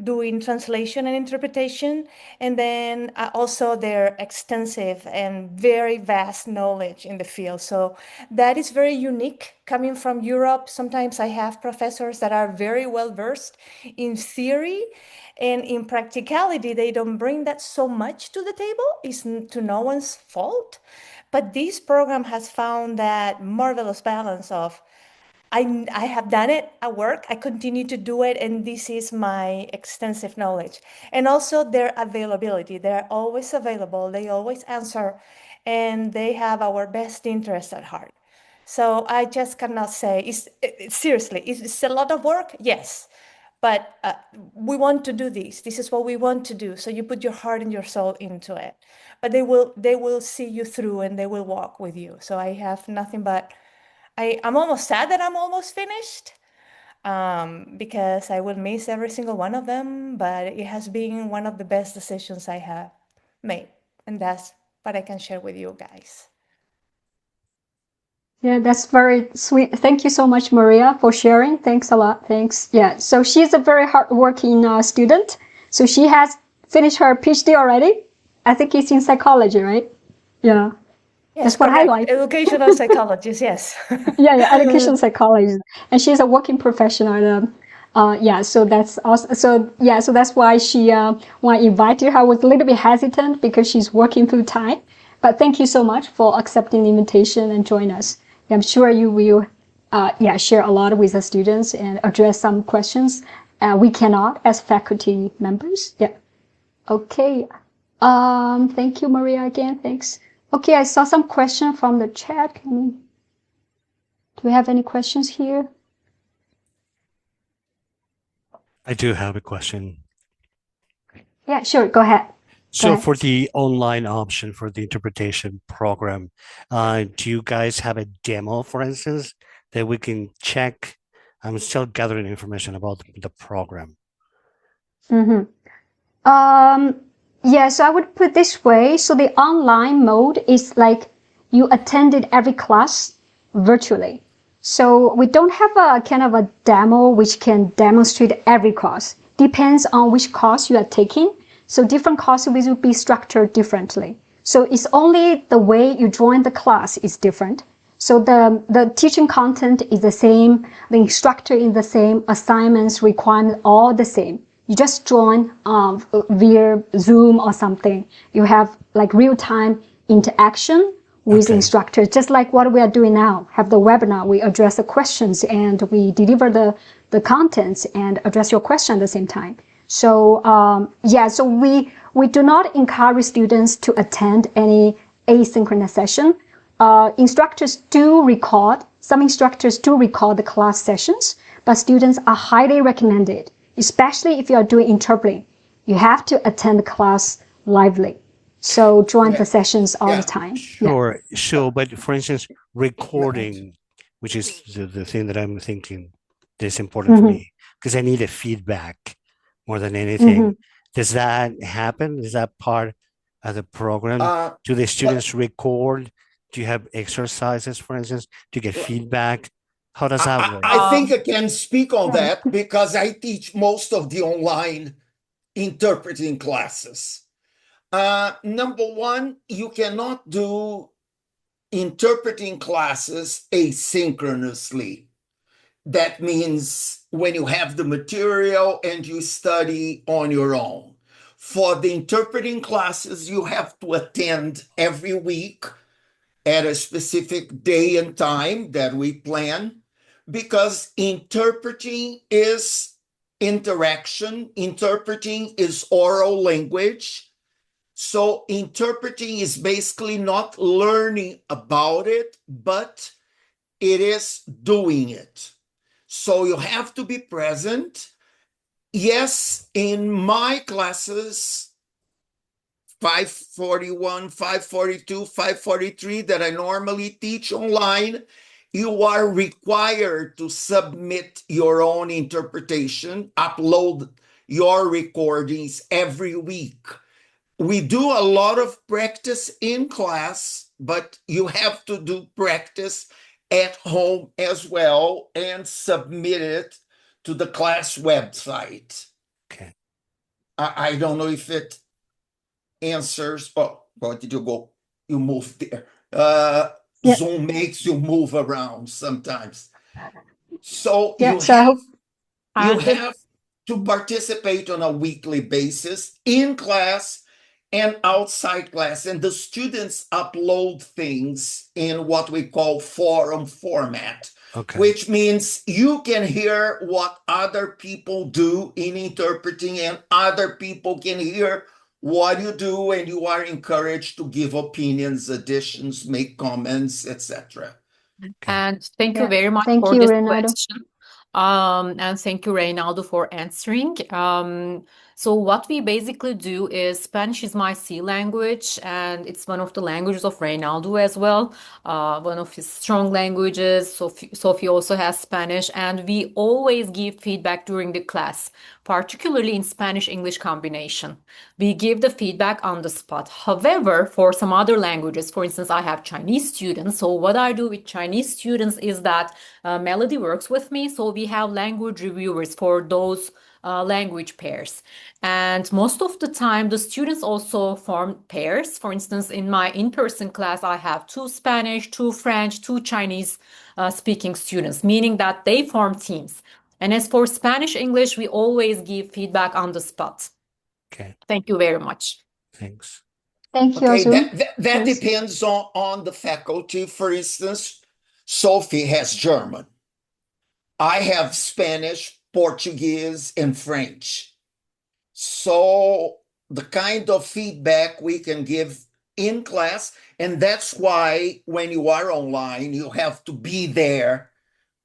doing translation and interpretation, and then also their extensive and very vast knowledge in the field. So that is very unique coming from Europe. Sometimes I have professors that are very well versed in theory, and in practicality, they don't bring that so much to the table. It's to no one's fault. But this program has found that marvelous balance of I have done it at work. I continue to do it, and this is my extensive knowledge. And also their availability. They're always available. They always answer, and they have our best interest at heart. So I just cannot say, seriously, it's a lot of work? Yes. But we want to do this. This is what we want to do. So you put your heart and your soul into it. But they will see you through and they will walk with you. So I have nothing but I'm almost sad that I'm almost finished because I will miss every single one of them, but it has been one of the best decisions I have made. And that's what I can share with you guys. Yeah, that's very sweet. Thank you so much, Maria, for sharing. Thanks a lot. Thanks. Yeah, so she's a very hardworking student. So she has finished her PhD already. I think it's in psychology, right? Yeah. Yes, That's what I correct. like. Educational psychologist, yes. Yeah, education psychologist, and she's a working professional. Yeah, so that's also so that's why she when I invited her, I was a little bit hesitant because she's working full time. But thank you so much for accepting the invitation and join us. I'm sure you will share a lot with the students and address some questions we cannot as faculty members. Yeah. Okay. Thank you, Maria, again. Thanks. Okay, I saw some question from the chat. Do we have any questions here? I do have a question. Yeah, sure. Go ahead. So for the online option for the interpretation program, do you guys have a demo, for instance, that we can check? I'm still gathering information about the program. Yeah, so I would put this way. So the online mode is like you attended every class virtually. So we don't have a kind of a demo which can demonstrate every course. Depends on which course you are taking. So different courses will be structured differently. So it's only the way you join the class is different. So the teaching content is the same, the instructor is the same, assignments, requirements, all the same. You just join via Zoom or something. You have like real-time interaction with instructors, just like what we are doing now. Have the webinar, we address the questions and we deliver the contents and address your question at the same time. So so we do not encourage students to attend any asynchronous session. Instructors do record, some instructors do record the class sessions, but students are highly recommended, especially if you are doing interpreting. You have to attend the class lively. So join the sessions all the time. Sure. So, but for instance, recording, which is the thing that I'm thinking is important for me, because I need a feedback more than anything. Does that happen? Is that part of the program? Do the students record Do you have exercises, for instance? Do you get feedback? How does that work? I think I can speak on Right. that because I teach most of the online interpreting classes. Number one, you cannot do interpreting classes asynchronously. That means when you have the material and you study on your own. For the interpreting classes, you have to attend every week at a specific day and time that we plan because interpreting is interaction, interpreting is oral language. So interpreting is basically not learning about it, but it is doing it. So you have to be present. Yes, in my classes, 541, 542, 543 that I normally teach online, you are required to submit your own interpretation, upload your recordings every week. We do a lot of practice in class, but you have to do practice at home as well and submit it to the class website. Okay. I don't know if it answers. Oh, where did you go? You moved there. Yeah. Zoom makes you move around sometimes. So Yeah. you So I hope. have to participate on a weekly basis in class and outside class. And the students upload things in what we call forum format, Okay. which means you can hear what other people do in interpreting, and other people can hear what you do, and you are encouraged to give opinions, additions, make comments, etc. Okay. And thank you Yeah. very much Thank for you, this Reynaldo. question. And thank you, Reynaldo, for answering. So what we basically do is Spanish is my C language, and it's one of the languages of Reynaldo as well. One of his strong languages. Sophie also has Spanish, and we always give feedback during the class, particularly in Spanish-English combination. We give the feedback on the spot. However, for some other languages, for instance, I have Chinese students. So what I do with Chinese students is that Melody works with me. So we have language reviewers for those language pairs. And most of the time, the students also form pairs. For instance, in my in-person class, I have 2 Spanish, 2 French, 2 Chinese speaking students, meaning that they form teams. And as for Spanish English, we always give feedback on the spot. Okay. Thank you very much. Thanks. Thank you, Okay, Azul. that depends on the faculty. For instance, Sophie has German. I have Spanish, Portuguese, and French. So the kind of feedback we can give in class, and that's why when you are online, you have to be there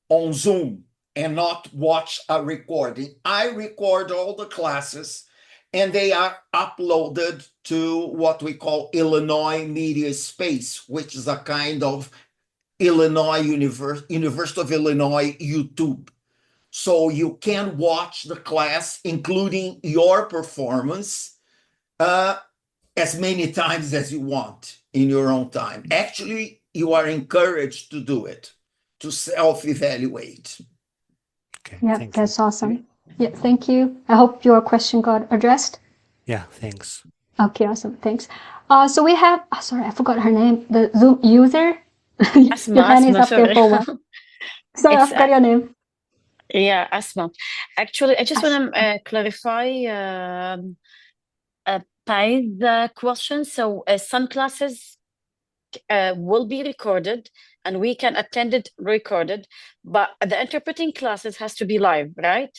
on Zoom and not watch a recording. I record all the classes and they are uploaded to what we call Illinois Media Space, which is a kind of University of Illinois YouTube. So you can watch the class, including your performance, as many times as you want in your own time. Actually, you are encouraged to do it, to self-evaluate. Okay. Yeah, Thank that's you. awesome. Yeah, thank you. I hope your question got addressed. Yeah, thanks. Okay, awesome. Thanks. So we have, sorry, I forgot her name, the Zoom user. Your hand is Asma, up there sorry. for what? Sorry, I It's forgot your name. yeah, Asma. Actually, I just Asma. want to clarify Pai's question. So some classes will be recorded and we can attend it recorded, but the interpreting classes has to be live, right?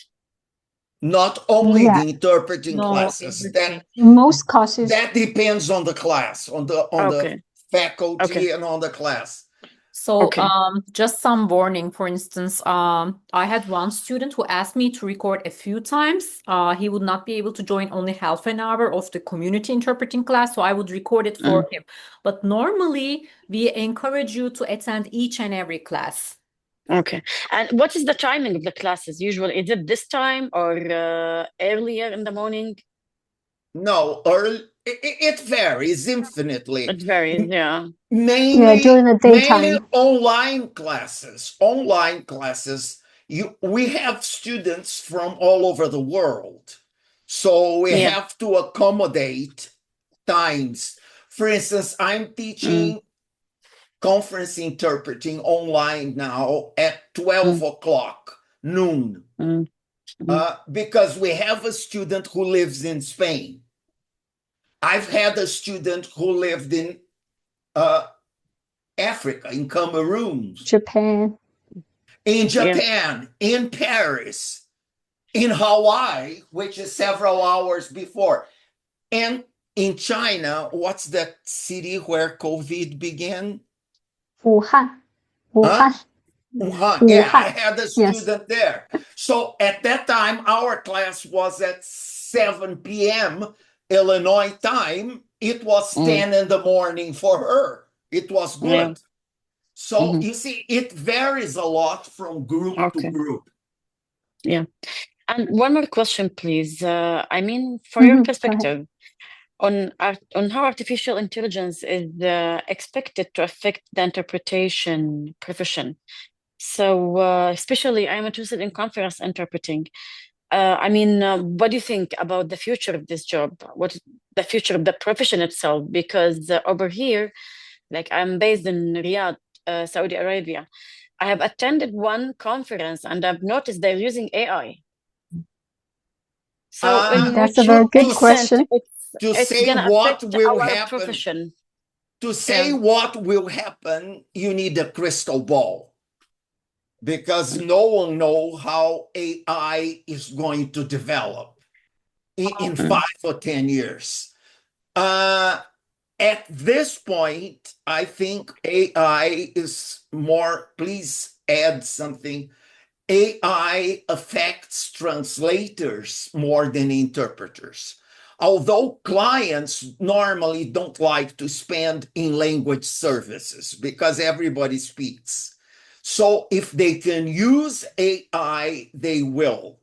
Not only Yeah, the interpreting No, classes, everything. most courses. that depends on the class, on the Okay. faculty Okay. and on the class. So, Okay. just some warning. For instance, I had one student who asked me to record a few times. He would not be able to join only half an hour of the community interpreting class, so I would record it for him. But normally, we encourage you to attend each and every class. Okay. And what is the timing of the classes usually? Is it this time or earlier in the morning? No, It varies infinitely. It varies, yeah. Yeah, during the Mainly daytime. online classes. We have students from all over the world. So we Yeah. have to accommodate times. For instance, I'm teaching conference interpreting online now at 12 o'clock noon because we have a student who lives in Spain. I've had a student who lived in Africa, in Cameroon, Japan. in Japan, in Paris, in Hawaii, which is several hours before, and in China. What's that city where COVID began? Wuhan. Huh? Wuhan. Wuhan. Yeah, I Wuhan. had a Yes. student there. So at that time, our class was at 7 p.m. Illinois time. It was 10 in the morning for her. It was good. So you see, it varies a lot from group to group. Yeah. And one more question, please. I mean, for Mhm, your go ahead. perspective on how artificial intelligence is expected to affect the interpretation profession. So, especially, I'm interested in conference interpreting. I mean, what do you think about the future of this job? What is the future of the profession itself? Because over here, like I'm based in Riyadh, Saudi Arabia. I have attended one conference and I've noticed they're using AI. So in That's which a very good extent question. To it's say gonna what affect will our happen, profession. to say what will happen, you need a crystal ball, because no one knows how AI is going to develop in 5 or 10 years. At this point, I think AI is more, please add something. AI affects translators more than interpreters. Although clients normally don't like to spend in language services because everybody speaks. So if they can use AI, they will.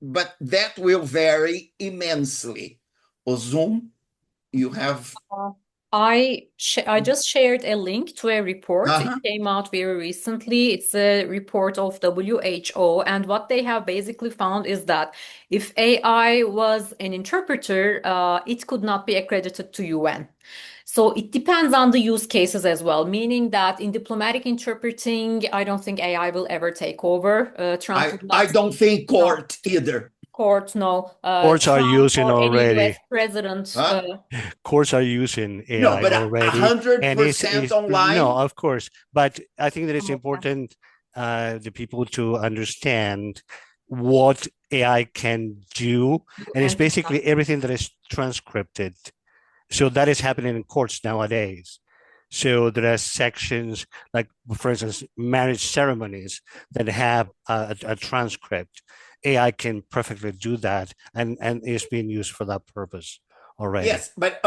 But that will vary immensely. Ozum, you have. I just shared a link to a report. It came out very recently. It's a report of WHO, and what they have basically found is that if AI was an interpreter, it could not be accredited to UN. So it depends on the use cases as well, meaning that in diplomatic interpreting, I don't think AI will ever take over. Trump would I not. don't think court either. Court, no. Courts are Trump using or any US already. president. Courts are using AI No, but already. 100% online? No, of course. But I think that it's important the people to understand what AI can do. And it's basically everything that is transcripted. So that is happening in courts nowadays. So there are sections like, for instance, marriage ceremonies that have a transcript. AI can perfectly do that and is being used for that purpose already. Yes, but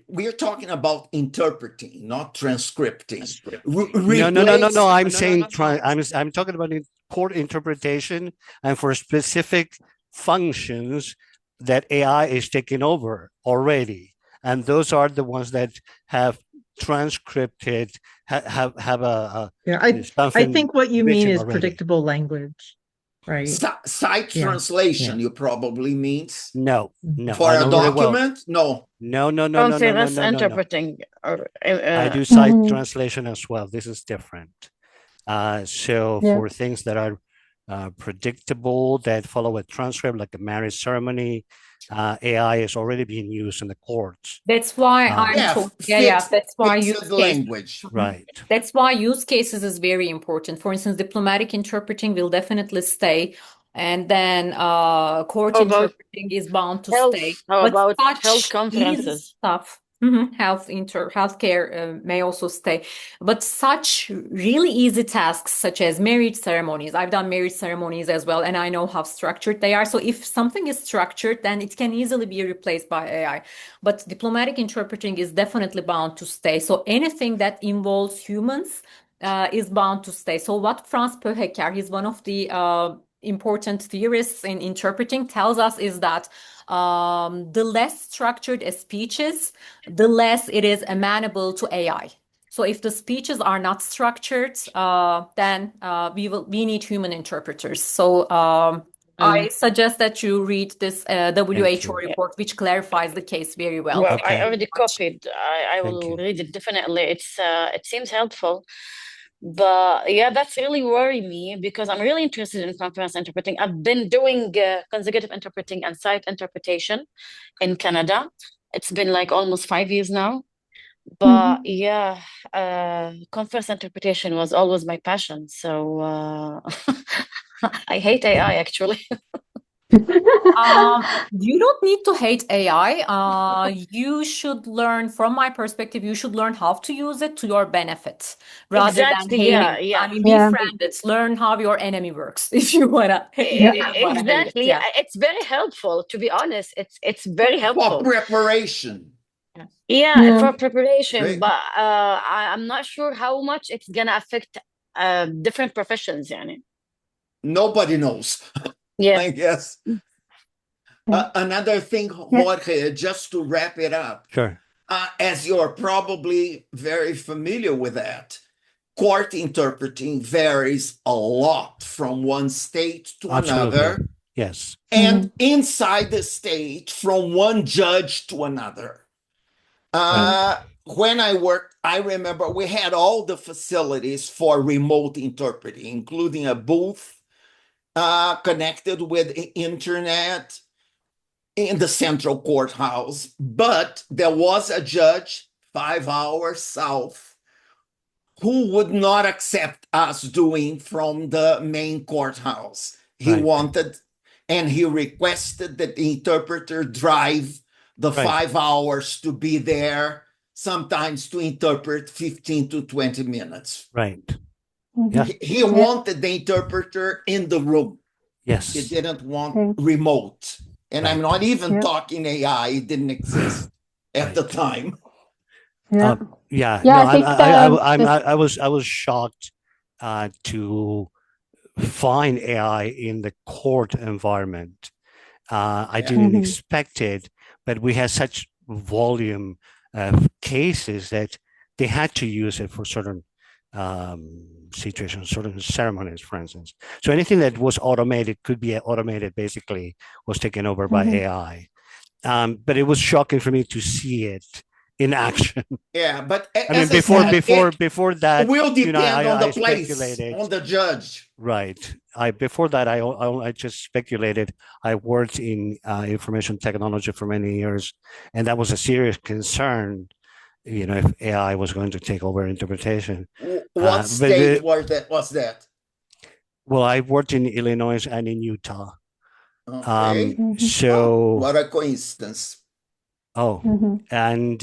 we're talking about interpreting, not transcripting. No. I'm saying I'm talking about court interpretation and for specific functions that AI is taking over already, and those are the ones that have transcripted have a Yeah, I think what you mean is predictable language, right? Site translation, you probably means. No. For a document? No. No. Conference interpreting. I do site translation as well. This is different. So for things that are predictable, that follow a transcript, like a marriage ceremony, AI is already being used in the courts. That's why that's why use language. Right. That's why use cases is very important. For instance, diplomatic interpreting will definitely stay, and then court interpreting is bound to stay. How But about such health easy conferences? stuff, healthcare may also stay. But such really easy tasks, such as marriage ceremonies, I've done marriage ceremonies as well, and I know how structured they are. So if something is structured, then it can easily be replaced by AI. But diplomatic interpreting is definitely bound to stay. So anything that involves humans is bound to stay. So what Franz Pöhecker, he's one of the important theorists in interpreting, tells us is that the less structured a speech is, the less it is amenable to AI. So if the speeches are not structured, then we need human interpreters. So I suggest that you read this WHO report, which clarifies the case very well. Well, Thank you I very already much. copied. I will read it definitely. It seems helpful. But yeah, that's really worry me because I'm really interested in conference interpreting. I've been doing consecutive interpreting and sight interpretation in Canada. It's been like almost 5 years now. But yeah, conference interpretation was always my passion. So I hate AI actually. You don't need to hate AI. You should learn, from my perspective, you should learn how to use it to your benefit rather than Exactly. hating. Yeah. I mean, befriend it. Learn how your enemy works if you wanna hate it. Exactly. Yeah. It's very helpful, to be honest. It's very For helpful. preparation. Yeah, for preparation, Right. but I'm not sure how much it's gonna affect different professions, yani. Nobody knows. Yeah. I guess. Another thing, Jorge, just to wrap it up. Sure. As you're probably very familiar with that, court interpreting varies a lot from one state to Absolutely. another, Yes. and inside the state from one judge to another. When I worked, I remember we had all the facilities for remote interpreting, including a booth connected with the internet in the central courthouse. But there was a judge 5 hours south who would not accept us doing from the main courthouse. He wanted, and he requested that the interpreter drive the 5 hours to be there, sometimes to interpret 15 to 20 minutes. Right. Yeah. He wanted the interpreter in the room. Yes. He didn't want remote. And I'm not even talking AI. It didn't exist at the time. Yeah. I was shocked to find AI in the court environment. I didn't expect it, but we had such volume of cases that they had to use it for certain situations, certain ceremonies, for instance. So anything that was automated could be automated, basically, was taken over by AI. But it was shocking for me to see it in action. Yeah, but I mean, before that, it will depend on the I place, speculated. on the judge. Right. Before that, I just speculated. I worked in information technology for many years, and that was a serious concern. If AI was going to take over interpretation. What state was that? Well, I worked in Illinois and in Utah. Okay. So what a coincidence. And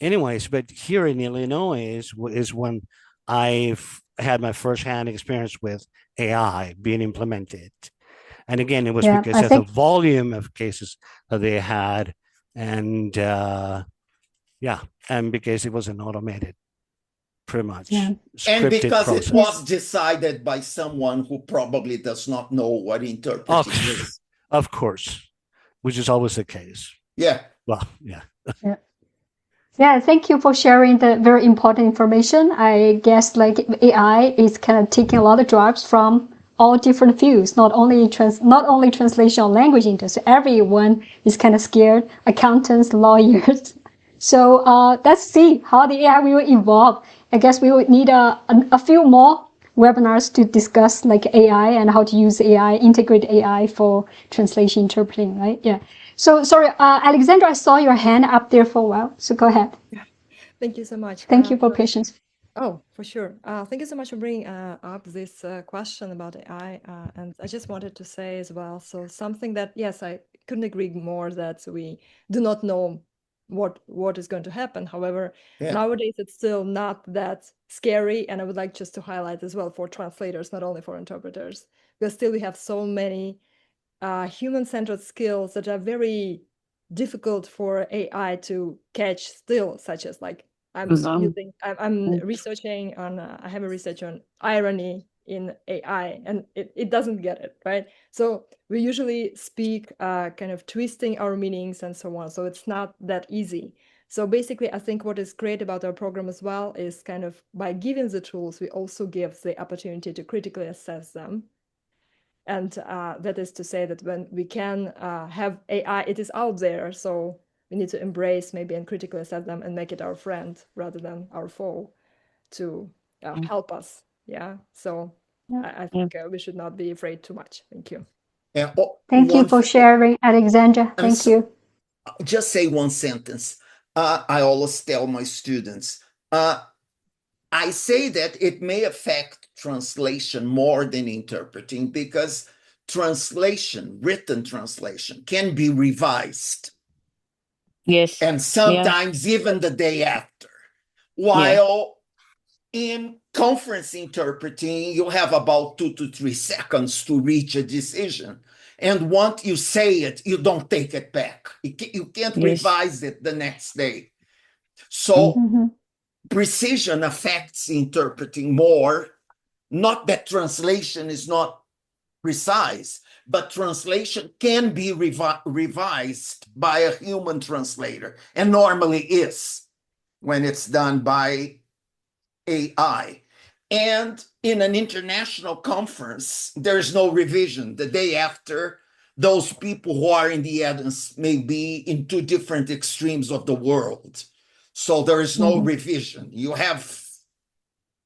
anyways, but here in Illinois is when I've had my firsthand experience with AI being implemented. And again, it was because of the volume of cases that they had, and and because it was an automated, pretty much. And because process. It was decided by someone who probably does not know what interpreting is. Of course, which is always the case. Yeah. Well, yeah. Yeah, thank you for sharing the very important information. I guess like AI is kind of taking a lot of jobs from all different fields, not only translation or language industry. Everyone is kind of scared, accountants, lawyers. So let's see how the AI will evolve. I guess we would need a few more webinars to discuss like AI and how to use AI, integrate AI for translation interpreting, right? Yeah. So sorry, Alexandra, I saw your hand up there for a while. So go ahead. Yeah. Thank you so much. Thank you for patience. Oh, for sure. Thank you so much for bringing up this question about AI. And I just wanted to say as well, so something that, yes, I couldn't agree more that we do not know what is going to happen. However, nowadays it's still not that scary. And I would like just to highlight as well for translators, not only for interpreters, because still we have so many human-centered skills that are very difficult for AI to catch still, such as like I'm researching on, I have a research on irony in AI, and it doesn't get it, right? So we usually speak kind of twisting our meanings and so on. So it's not that easy. So basically, I think what is great about our program as well is kind of by giving the tools, we also give the opportunity to critically assess them. And that is to say that when we can have AI, it is out there. So we need to embrace maybe and critically assess them and make it our friend rather than our foe to help us. Yeah. So I think we should not be afraid too much. Thank you. And Thank you for sharing, Alexandra. Thank you. Just say one sentence. I always tell my students, I say that it may affect translation more than interpreting because translation, written translation, can be revised. Yes. And sometimes even the day after. While in conference interpreting, you have about 2 to 3 seconds to reach a decision. And once you say it, you don't take it back. You can't revise it the next day. So precision affects interpreting more. Not that translation is not precise, but translation can be revised by a human translator, and normally is when it's done by AI. And in an international conference, there's no revision. The day after, those people who are in the audience may be in 2 different extremes of the world. So there is no revision. You have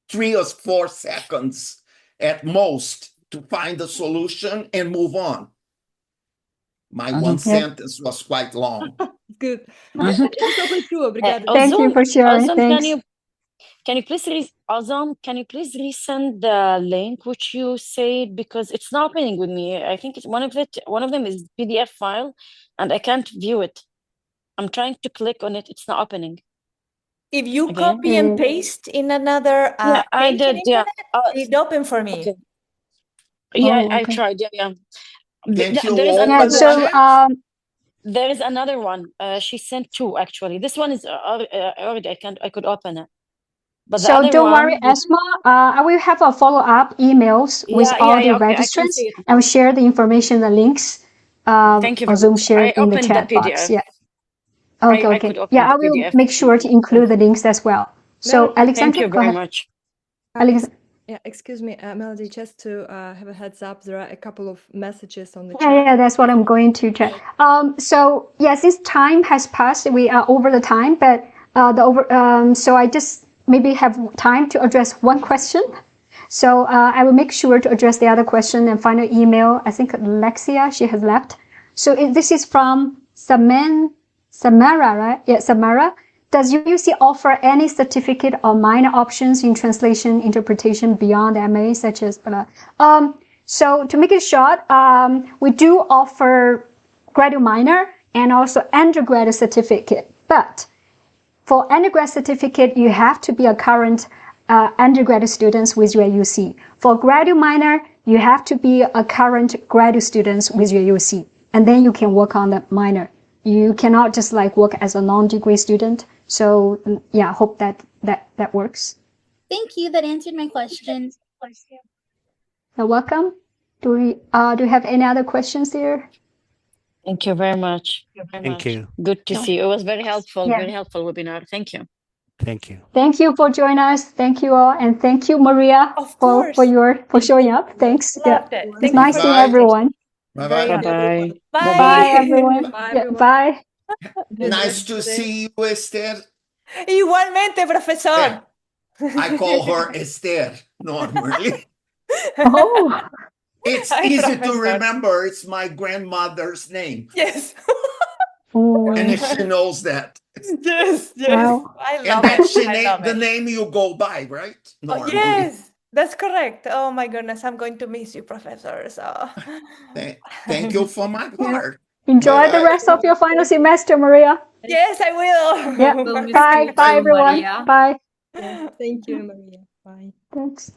3 or 4 seconds at most to find a solution and move on. My one sentence was quite long. Good. Obrigada. Thank you for sharing. Thanks. Can you please resend the link which you said, because it's not opening with me. I think it's one of them is PDF file and I can't view it. I'm trying to click on it. It's not opening. If you copy and paste in another I did, it opened for me. Okay. Yeah, I tried. Yeah. Can you There is open another the one. There is another one. She sent 2 actually. This one is already I could open it. But so don't worry, Esma. I will have a follow-up emails with all the registrants and share the information, the links. Thank you very Zoom much. shared in the chat box. Yeah. Okay. Yeah, I will make sure to include the links as well. So, Alexandra, thank you very much. Yeah, excuse me, Melody, just to have a heads up, there are a couple of messages on the chat. Yeah, that's what I'm going to check. So yes, this time has passed. We are over the time, but so I just maybe have time to address one question. So I will make sure to address the other question and final email. I think Lexia, she has left. So this is from Samara, right? Yeah, Samara. Does UIUC offer any certificate or minor options in translation interpretation beyond the MA, such as so to make it short, we do offer graduate minor and also undergraduate certificate. But for undergrad certificate, you have to be a current undergraduate student with UIUC. For graduate minor, you have to be a current graduate student with UIUC, and then you can work on the minor. You cannot just like work as a non-degree student. So yeah, hope that works. Thank you. That answered my question. You're welcome. Do you have any other questions there? Thank you very much. Thank you. Good to see you. It was very helpful. Very helpful webinar. Thank you. Thank you. Thank you for joining us. Thank you all, and thank you, Maria, for showing up. Thanks. Loved it. It's nice seeing everyone. Bye-bye. Bye-bye. Bye, everyone. Bye. Nice to see you, Esther. Igualmente, profesor. I call her Esther normally. Oh. It's easy to remember. It's my grandmother's name. Yes. And she knows that. Yes. Wow. I And love that's it. the name you go by, right? Normally. Yes, that's correct. Oh my goodness, I'm going to miss you, professor. So Thank you for my part. Enjoy the rest of your final semester, Maria. Yes, I will. Yeah. Bye, everyone. Bye. Thank you, Maria. Bye. Thanks.